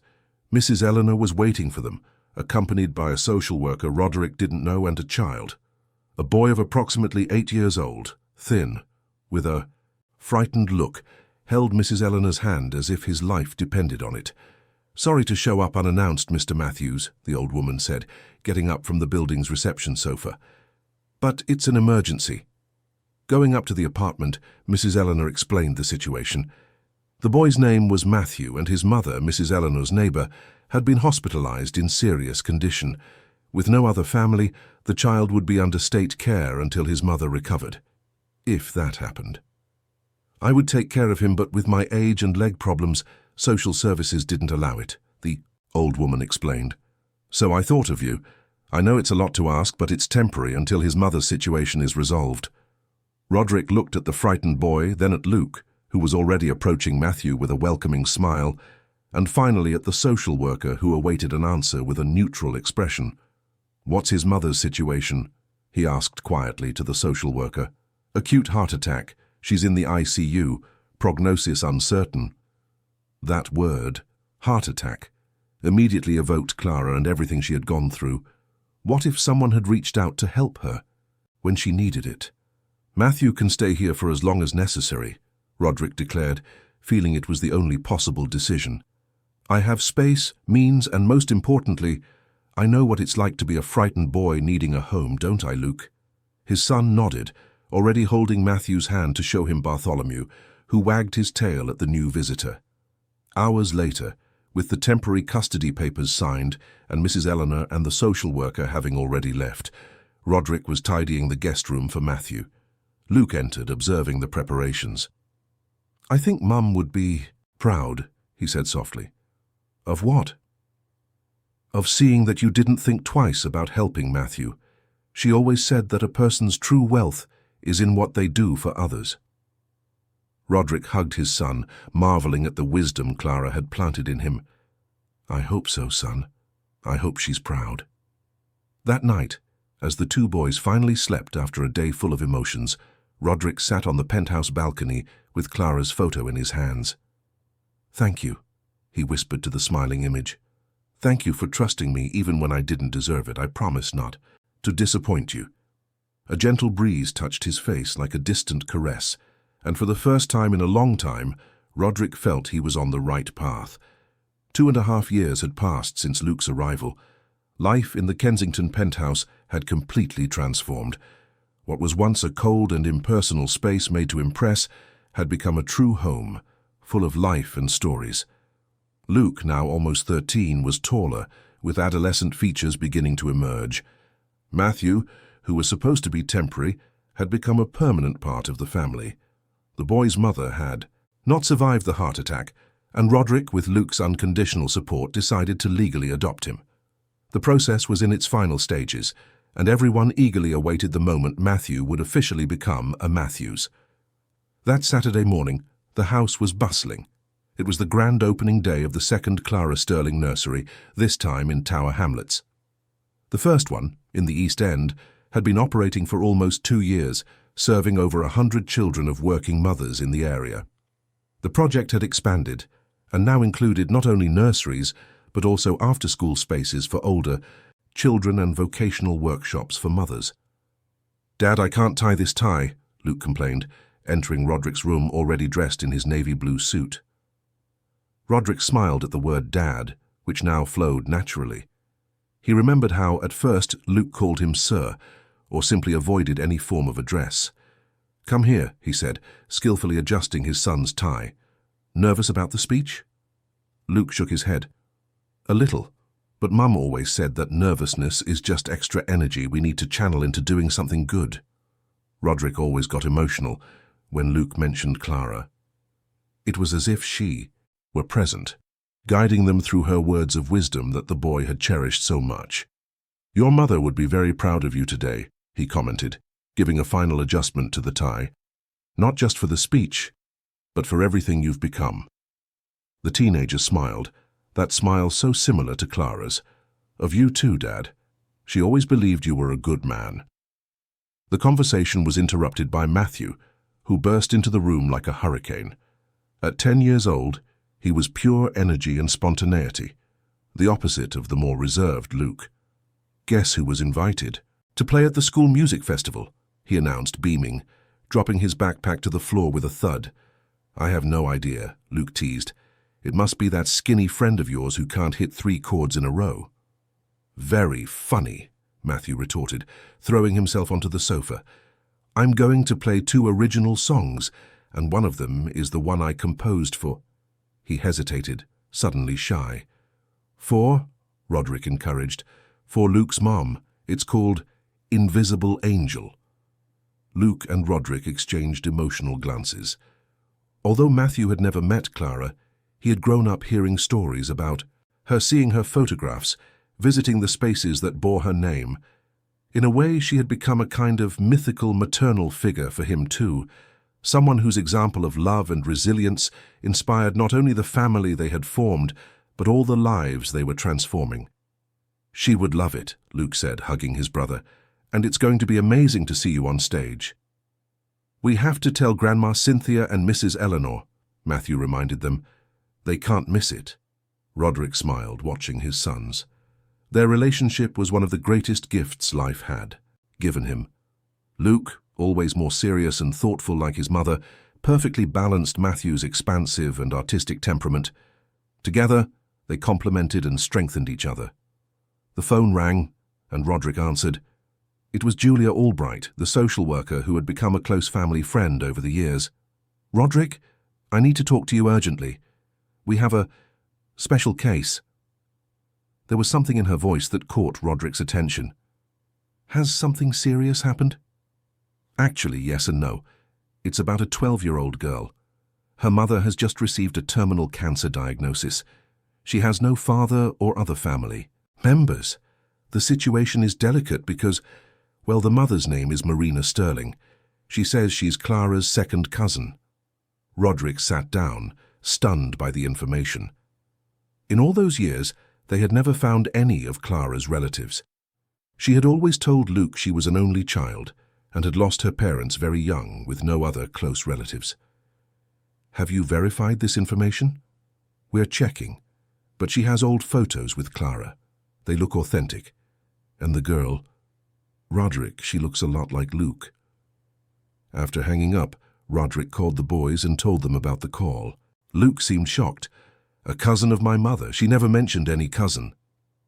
Mrs. Eleanor was waiting for them, accompanied by a social worker Roderick didn't know and a child. A boy of approximately 8 years old, thin, with a frightened look, held Mrs. Eleanor's hand as if his life depended on it. Sorry to show up unannounced, Mr. Matthews, the old woman said, getting up from the building's reception sofa. But it's an emergency. Going up to the apartment, Mrs. Eleanor explained the situation. The boy's name was Matthew, and his mother, Mrs. Eleanor's neighbor, had been hospitalized in serious condition. With no other family, the child would be under state care until his mother recovered. If that happened. I would take care of him, but with my age and leg problems, social services didn't allow it, the old woman explained. So I thought of you. I know it's a lot to ask, but it's temporary until his mother's situation is resolved. Roderick looked at the frightened boy, then at Luke, who was already approaching Matthew with a welcoming smile, and finally at the social worker who awaited an answer with a neutral expression. What's his mother's situation? He asked quietly to the social worker. Acute heart attack. She's in the ICU. Prognosis uncertain. That word, heart attack, immediately evoked Clara and everything she had gone through. What if someone had reached out to help her when she needed it? Matthew can stay here for as long as necessary, Roderick declared, feeling it was the only possible decision. I have space, means, and most importantly, I know what it's like to be a frightened boy needing a home, don't I, Luke? His son nodded, already holding Matthew's hand to show him Bartholomew, who wagged his tail at the new visitor. Hours later, with the temporary custody papers signed and Mrs. Eleanor and the social worker having already left, Roderick was tidying the guest room for Matthew. Luke entered, observing the preparations. I think Mum would be proud, he said softly. Of what? Of seeing that you didn't think twice about helping Matthew. She always said that a person's true wealth is in what they do for others. Roderick hugged his son, marveling at the wisdom Clara had planted in him. I hope so, son. I hope she's proud. That night, as the two boys finally slept after a day full of emotions, Roderick sat on the penthouse balcony with Clara's photo in his hands. Thank you, he whispered to the smiling image. Thank you for trusting me even when I didn't deserve it. I promise not to disappoint you. A gentle breeze touched his face like a distant caress, and for the first time in a long time, Roderick felt he was on the right path. 2.5 years had passed since Luke's arrival. Life in the Kensington penthouse had completely transformed. What was once a cold and impersonal space made to impress had become a true home, full of life and stories. Luke, now almost 13, was taller, with adolescent features beginning to emerge. Matthew, who was supposed to be temporary, had become a permanent part of the family. The boy's mother had not survived the heart attack, and Roderick, with Luke's unconditional support, decided to legally adopt him. The process was in its final stages, and everyone eagerly awaited the moment Matthew would officially become a Matthews. That Saturday morning, the house was bustling. It was the grand opening day of the second Clara Sterling nursery, this time in Tower Hamlets. The first one, in the East End, had been operating for almost 2 years, serving over 100 children of working mothers in the area. The project had expanded, and now included not only nurseries, but also after-school spaces for older children and vocational workshops for mothers. Dad, I can't tie this tie, Luke complained, entering Roderick's room already dressed in his navy blue suit. Roderick smiled at the word Dad, which now flowed naturally. He remembered how, at first, Luke called him Sir, or simply avoided any form of address. "Come here," he said, skillfully adjusting his son's tie. "Nervous about the speech?" Luke shook his head. "A little, but Mum always said that nervousness is just extra energy we need to channel into doing something good." Roderick always got emotional when Luke mentioned Clara. It was as if she were present, guiding them through her words of wisdom that the boy had cherished so much. "Your mother would be very proud of you today," he commented, giving a final adjustment to the tie. "Not just for the speech, but for everything you've become." The teenager smiled, that smile so similar to Clara's. "Of you too, Dad. She always believed you were a good man." The conversation was interrupted by Matthew, who burst into the room like a hurricane. At 10 years old, he was pure energy and spontaneity, the opposite of the more reserved Luke. "Guess who was invited? To play at the school music festival," he announced, beaming, dropping his backpack to the floor with a thud. "I have no idea," Luke teased. "It must be that skinny friend of yours who can't hit 3 chords in a row." "Very funny," Matthew retorted, throwing himself onto the sofa. "I'm going to play 2 original songs, and one of them is the one I composed for—" He hesitated, suddenly shy. "For," Roderick encouraged, "for Luke's mom. It's called Invisible Angel." Luke and Roderick exchanged emotional glances. Although Matthew had never met Clara, he had grown up hearing stories about her, seeing her photographs, visiting the spaces that bore her name. In a way, she had become a kind of mythical maternal figure for him too, someone whose example of love and resilience inspired not only the family they had formed, but all the lives they were transforming. "She would love it," Luke said, hugging his brother, "and it's going to be amazing to see you on stage." "We have to tell Grandma Cynthia and Mrs. Eleanor," Matthew reminded them. "They can't miss it." Roderick smiled, watching his sons. Their relationship was one of the greatest gifts life had given him. Luke, always more serious and thoughtful like his mother, perfectly balanced Matthew's expansive and artistic temperament. Together, they complemented and strengthened each other. The phone rang, and Roderick answered. It was Julia Albright, the social worker who had become a close family friend over the years. "Roderick, I need to talk to you urgently. We have a special case." There was something in her voice that caught Roderick's attention. "Has something serious happened?" "Actually, yes and no. It's about a 12-year-old girl. Her mother has just received a terminal cancer diagnosis. She has no father or other family members. The situation is delicate because, well, the mother's name is Marina Sterling. She says she's Clara's second cousin." Roderick sat down, stunned by the information. In all those years, they had never found any of Clara's relatives. She had always told Luke she was an only child and had lost her parents very young with no other close relatives. "Have you verified this information?" "We're checking, but she has old photos with Clara. They look authentic. And the girl, Roderick, she looks a lot like Luke." After hanging up, Roderick called the boys and told them about the call. Luke seemed shocked. "A cousin of my mother. She never mentioned any cousin."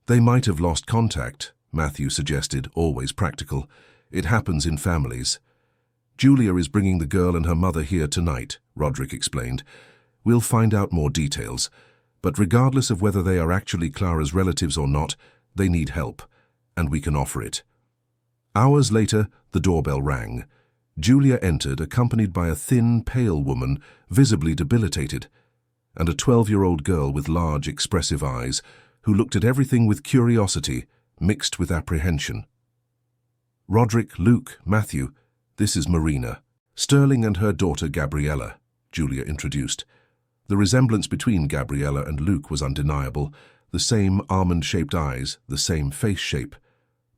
"They might have lost contact," Matthew suggested, always practical. "It happens in families." "Julia is bringing the girl and her mother here tonight," Roderick explained. "We'll find out more details. But regardless of whether they are actually Clara's relatives or not, they need help, and we can offer it." Hours later, the doorbell rang. Julia entered, accompanied by a thin, pale woman, visibly debilitated, and a 12-year-old girl with large, expressive eyes, who looked at everything with curiosity, mixed with apprehension. "Roderick, Luke, Matthew, this is Marina. Sterling and her daughter Gabriella," Julia introduced. The resemblance between Gabriella and Luke was undeniable, the same almond-shaped eyes, the same face shape.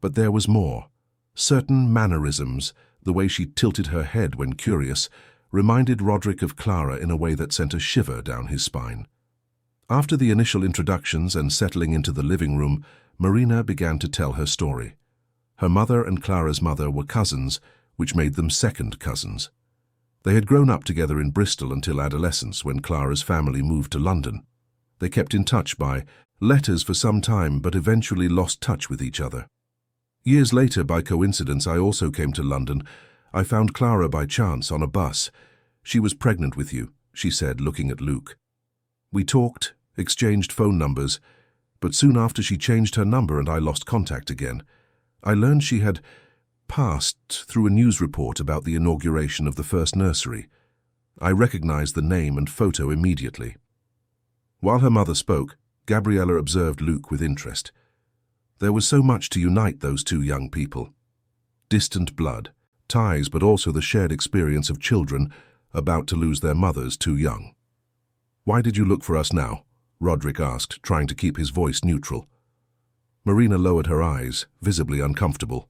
But there was more. Certain mannerisms, the way she tilted her head when curious, reminded Roderick of Clara in a way that sent a shiver down his spine. After the initial introductions and settling into the living room, Marina began to tell her story. Her mother and Clara's mother were cousins, which made them second cousins. They had grown up together in Bristol until adolescence when Clara's family moved to London. They kept in touch by letters for some time but eventually lost touch with each other. Years later, by coincidence, I also came to London. I found Clara by chance on a bus. She was pregnant with you, she said, looking at Luke. We talked, exchanged phone numbers, but soon after she changed her number and I lost contact again. I learned she had passed through a news report about the inauguration of the first nursery. I recognized the name and photo immediately. While her mother spoke, Gabriella observed Luke with interest. There was so much to unite those two young people. Distant blood, ties, but also the shared experience of children about to lose their mothers too young. "Why did you look for us now?" Roderick asked, trying to keep his voice neutral. Marina lowered her eyes, visibly uncomfortable.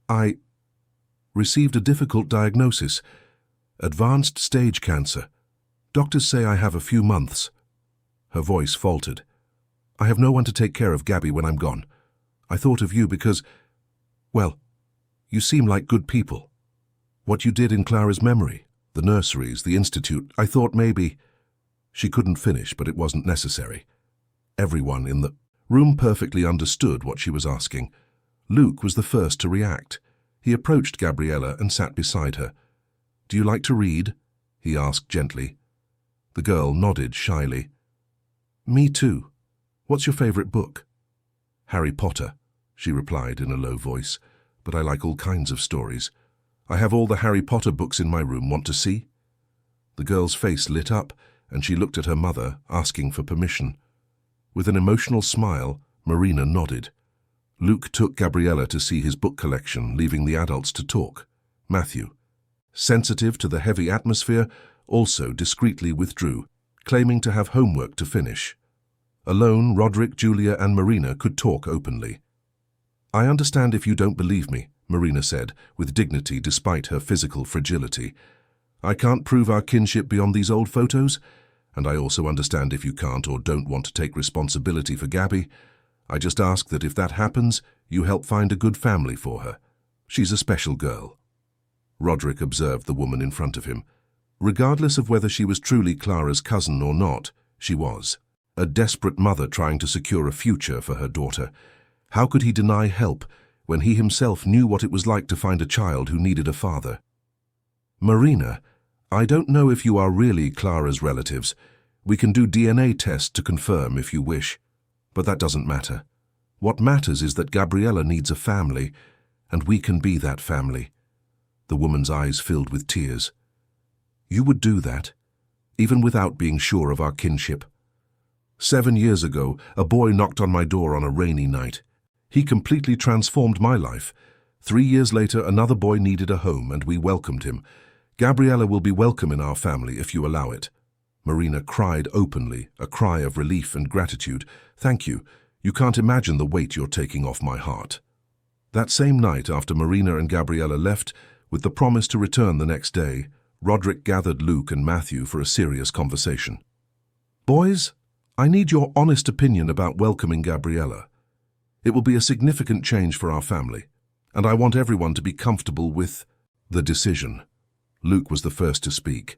"I received a difficult diagnosis. Advanced stage cancer. Doctors say I have a few months." Her voice faltered. "I have no one to take care of Gabby when I'm gone. I thought of you because, well, you seem like good people. What you did in Clara's memory, the nurseries, the institute, I thought maybe—" She couldn't finish, but it wasn't necessary. Everyone in the room perfectly understood what she was asking. Luke was the first to react. He approached Gabriella and sat beside her. "Do you like to read?" he asked gently. The girl nodded shyly. "Me too. What's your favorite book?" "Harry Potter," she replied in a low voice, "but I like all kinds of stories. I have all the Harry Potter books in my room. Want to see?" The girl's face lit up, and she looked at her mother, asking for permission. With an emotional smile, Marina nodded. Luke took Gabriella to see his book collection, leaving the adults to talk. Matthew, sensitive to the heavy atmosphere, also discreetly withdrew, claiming to have homework to finish. Alone, Roderick, Julia, and Marina could talk openly. "I understand if you don't believe me," Marina said, with dignity despite her physical fragility. "I can't prove our kinship beyond these old photos, and I also understand if you can't or don't want to take responsibility for Gabby. I just ask that if that happens, you help find a good family for her. She's a special girl." Roderick observed the woman in front of him. Regardless of whether she was truly Clara's cousin or not, she was. A desperate mother trying to secure a future for her daughter. How could he deny help when he himself knew what it was like to find a child who needed a father? "Marina, I don't know if you are really Clara's relatives. We can do DNA tests to confirm if you wish. But that doesn't matter. What matters is that Gabriella needs a family, and we can be that family." The woman's eyes filled with tears. "You would do that, even without being sure of our kinship. 7 years ago, a boy knocked on my door on a rainy night. He completely transformed my life. 3 years later, another boy needed a home, and we welcomed him. Gabriella will be welcome in our family if you allow it." Marina cried openly, a cry of relief and gratitude. "Thank you. You can't imagine the weight you're taking off my heart." That same night, after Marina and Gabriella left, with the promise to return the next day, Roderick gathered Luke and Matthew for a serious conversation. "Boys, I need your honest opinion about welcoming Gabriella. It will be a significant change for our family, and I want everyone to be comfortable with the decision." Luke was the first to speak.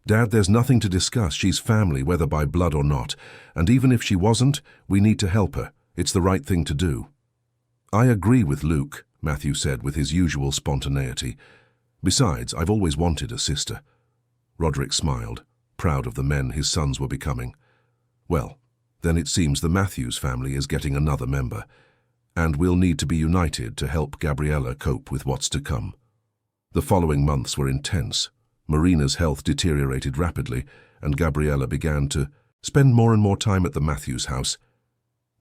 "Dad, there's nothing to discuss. She's family, whether by blood or not, and even if she wasn't, we need to help her. It's the right thing to do." "I agree with Luke," Matthew said with his usual spontaneity. "Besides, I've always wanted a sister." Roderick smiled, proud of the men his sons were becoming. "Well, then it seems the Matthews family is getting another member, and we'll need to be united to help Gabriella cope with what's to come." The following months were intense. Marina's health deteriorated rapidly, and Gabriella began to spend more and more time at the Matthews house.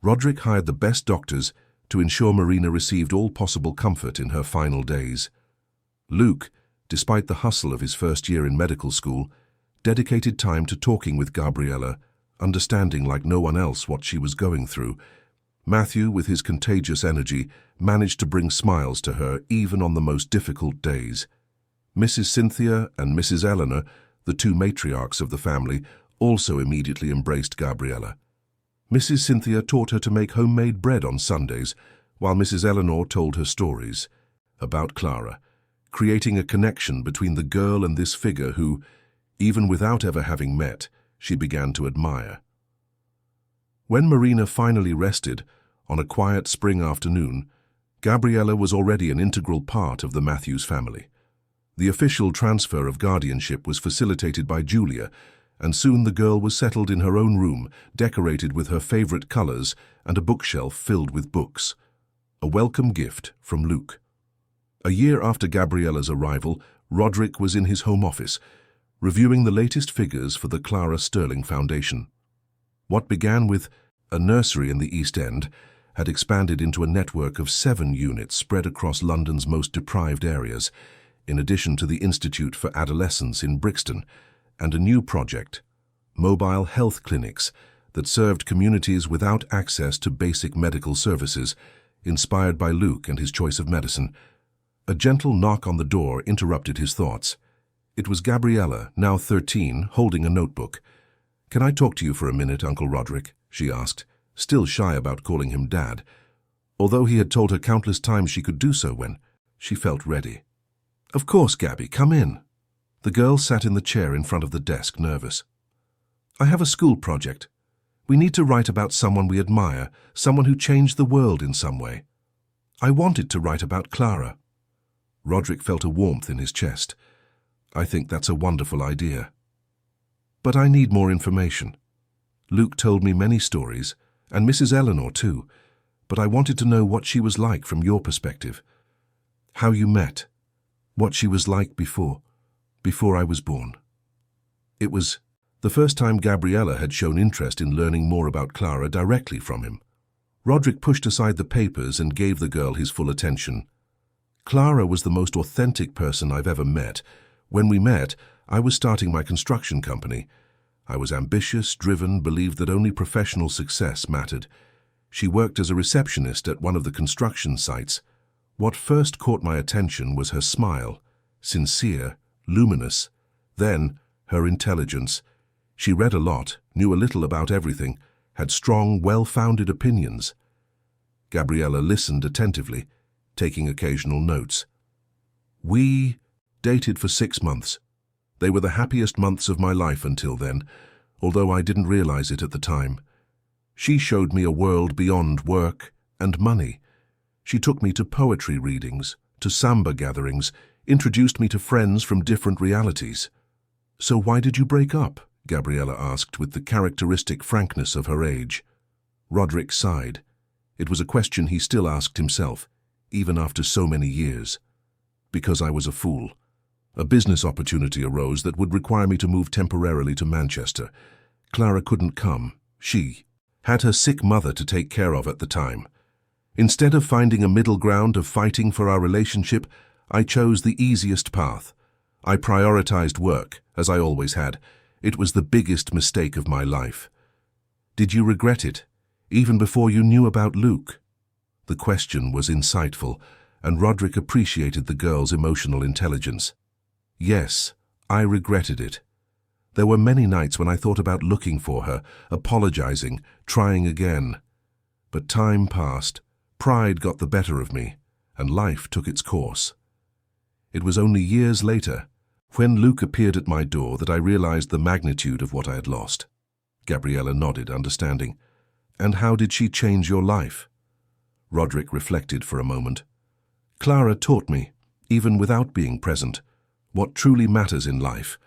Roderick hired the best doctors to ensure Marina received all possible comfort in her final days. Luke, despite the hustle of his first year in medical school, dedicated time to talking with Gabriella, understanding like no one else what she was going through. Matthew, with his contagious energy, managed to bring smiles to her even on the most difficult days. Mrs. Cynthia and Mrs. Eleanor, the two matriarchs of the family, also immediately embraced Gabriella. Mrs. Cynthia taught her to make homemade bread on Sundays, while Mrs. Eleanor told her stories about Clara, creating a connection between the girl and this figure who, even without ever having met, she began to admire. When Marina finally rested, on a quiet spring afternoon, Gabriella was already an integral part of the Matthews family. The official transfer of guardianship was facilitated by Julia, and soon the girl was settled in her own room, decorated with her favorite colors and a bookshelf filled with books. A welcome gift from Luke. A year after Gabriella's arrival, Roderick was in his home office, reviewing the latest figures for the Clara Sterling Foundation. What began with a nursery in the East End had expanded into a network of 7 units spread across London's most deprived areas, in addition to the Institute for Adolescence in Brixton, and a new project, mobile health clinics that served communities without access to basic medical services, inspired by Luke and his choice of medicine. A gentle knock on the door interrupted his thoughts. It was Gabriella, now 13, holding a notebook. "Can I talk to you for a minute, Uncle Roderick?" she asked, still shy about calling him Dad, although he had told her countless times she could do so when she felt ready. "Of course, Gabby, come in." The girl sat in the chair in front of the desk, nervous. "I have a school project. We need to write about someone we admire, someone who changed the world in some way. I wanted to write about Clara." Roderick felt a warmth in his chest. "I think that's a wonderful idea. But I need more information. Luke told me many stories, and Mrs. Eleanor too, but I wanted to know what she was like from your perspective. How you met, what she was like before I was born." It was the first time Gabriella had shown interest in learning more about Clara directly from him. Roderick pushed aside the papers and gave the girl his full attention. "Clara was the most authentic person I've ever met. When we met, I was starting my construction company. I was ambitious, driven, believed that only professional success mattered. She worked as a receptionist at one of the construction sites. What first caught my attention was her smile, sincere, luminous. Then, her intelligence. She read a lot, knew a little about everything, had strong, well-founded opinions." Gabriella listened attentively, taking occasional notes. "We dated for 6 months. They were the happiest months of my life until then, although I didn't realize it at the time. She showed me a world beyond work and money. She took me to poetry readings, to samba gatherings, introduced me to friends from different realities." "So why did you break up?" Gabriella asked with the characteristic frankness of her age. Roderick sighed. It was a question he still asked himself, even after so many years. "Because I was a fool. A business opportunity arose that would require me to move temporarily to Manchester. Clara couldn't come. She had her sick mother to take care of at the time. Instead of finding a middle ground of fighting for our relationship, I chose the easiest path. I prioritized work, as I always had. It was the biggest mistake of my life." "Did you regret it, even before you knew about Luke?" The question was insightful, and Roderick appreciated the girl's emotional intelligence. "Yes, I regretted it. There were many nights when I thought about looking for her, apologizing, trying again. But time passed, pride got the better of me, and life took its course. It was only years later, when Luke appeared at my door, that I realized the magnitude of what I had lost." Gabriella nodded, understanding. "And how did she change your life?" Roderick reflected for a moment. "Clara taught me, even without being present, what truly matters in life.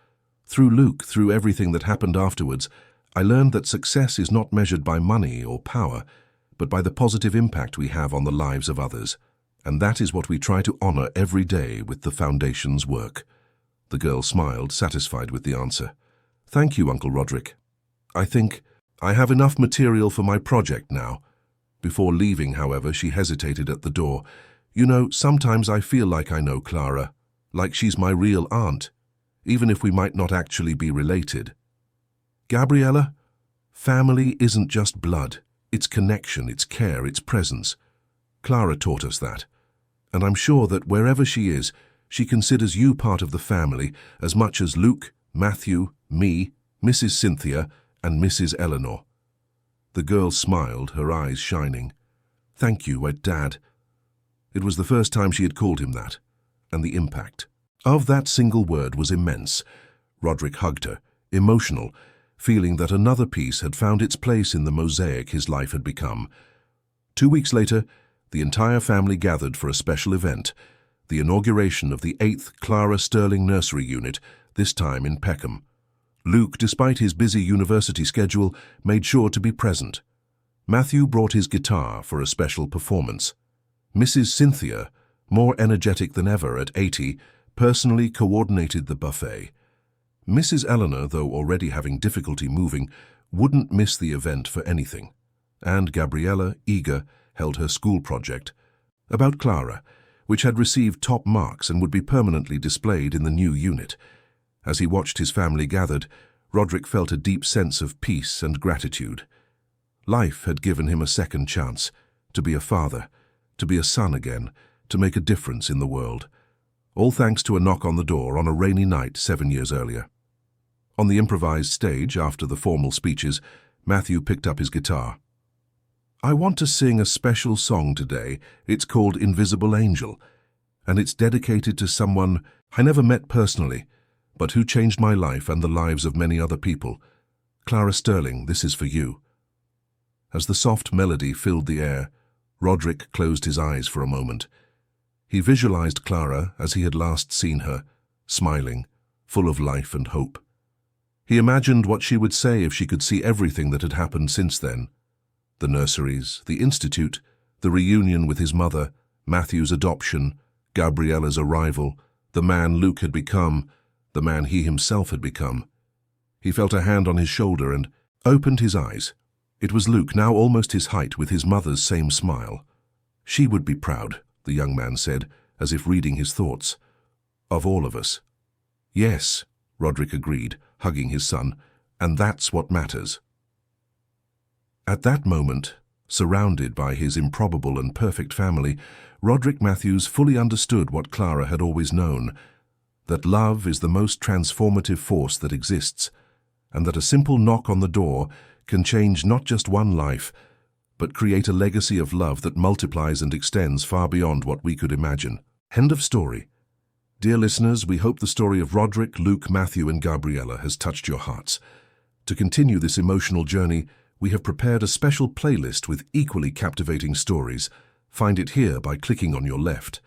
Through Luke, through everything that happened afterwards, I learned that success is not measured by money or power, but by the positive impact we have on the lives of others. And that is what we try to honor every day with the Foundation's work." The girl smiled, satisfied with the answer. "Thank you, Uncle Roderick. I think I have enough material for my project now." Before leaving, however, she hesitated at the door. "You know, sometimes I feel like I know Clara, like she's my real aunt, even if we might not actually be related." "Gabriella, family isn't just blood. It's connection, it's care, it's presence. Clara taught us that. And I'm sure that wherever she is, she considers you part of the family as much as Luke, Matthew, me, Mrs. Cynthia, and Mrs. Eleanor." The girl smiled, her eyes shining. "Thank you, Dad." It was the first time she had called him that, and the impact of that single word was immense. Roderick hugged her, emotional, feeling that another piece had found its place in the mosaic his life had become. 2 weeks later, the entire family gathered for a special event, the inauguration of the 8th Clara Sterling Nursery Unit, this time in Peckham. Luke, despite his busy university schedule, made sure to be present. Matthew brought his guitar for a special performance. Mrs. Cynthia, more energetic than ever at 80, personally coordinated the buffet. Mrs. Eleanor, though already having difficulty moving, wouldn't miss the event for anything. And Gabriella, eager, held her school project about Clara, which had received top marks and would be permanently displayed in the new unit. As he watched his family gathered, Roderick felt a deep sense of peace and gratitude. Life had given him a second chance, to be a father, to be a son again, to make a difference in the world. All thanks to a knock on the door on a rainy night 7 years earlier. On the improvised stage, after the formal speeches, Matthew picked up his guitar. "I want to sing a special song today. It's called Invisible Angel, and it's dedicated to someone I never met personally, but who changed my life and the lives of many other people. Clara Sterling, this is for you." As the soft melody filled the air, Roderick closed his eyes for a moment. He visualized Clara as he had last seen her, smiling, full of life and hope. He imagined what she would say if she could see everything that had happened since then. The nurseries, the institute, the reunion with his mother, Matthew's adoption, Gabriella's arrival, the man Luke had become, the man he himself had become. He felt a hand on his shoulder and opened his eyes. It was Luke, now almost his height, with his mother's same smile. "She would be proud," the young man said, as if reading his thoughts. "Of all of us." "Yes," Roderick agreed, hugging his son, "and that's what matters." At that moment, surrounded by his improbable and perfect family, Roderick Matthews fully understood what Clara had always known, that love is the most transformative force that exists, and that a simple knock on the door can change not just one life, but create a legacy of love that multiplies and extends far beyond what we could imagine. End of story. Dear listeners, we hope the story of Roderick, Luke, Matthew, and Gabriella has touched your hearts. To continue this emotional journey, we have prepared a special playlist with equally captivating stories. Find it here by clicking on your left.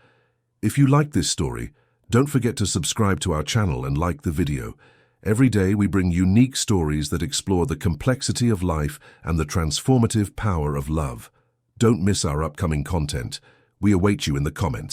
If you like this story, don't forget to subscribe to our channel and like the video. Every day we bring unique stories that explore the complexity of life and the transformative power of love. Don't miss our upcoming content. We await you in the comments.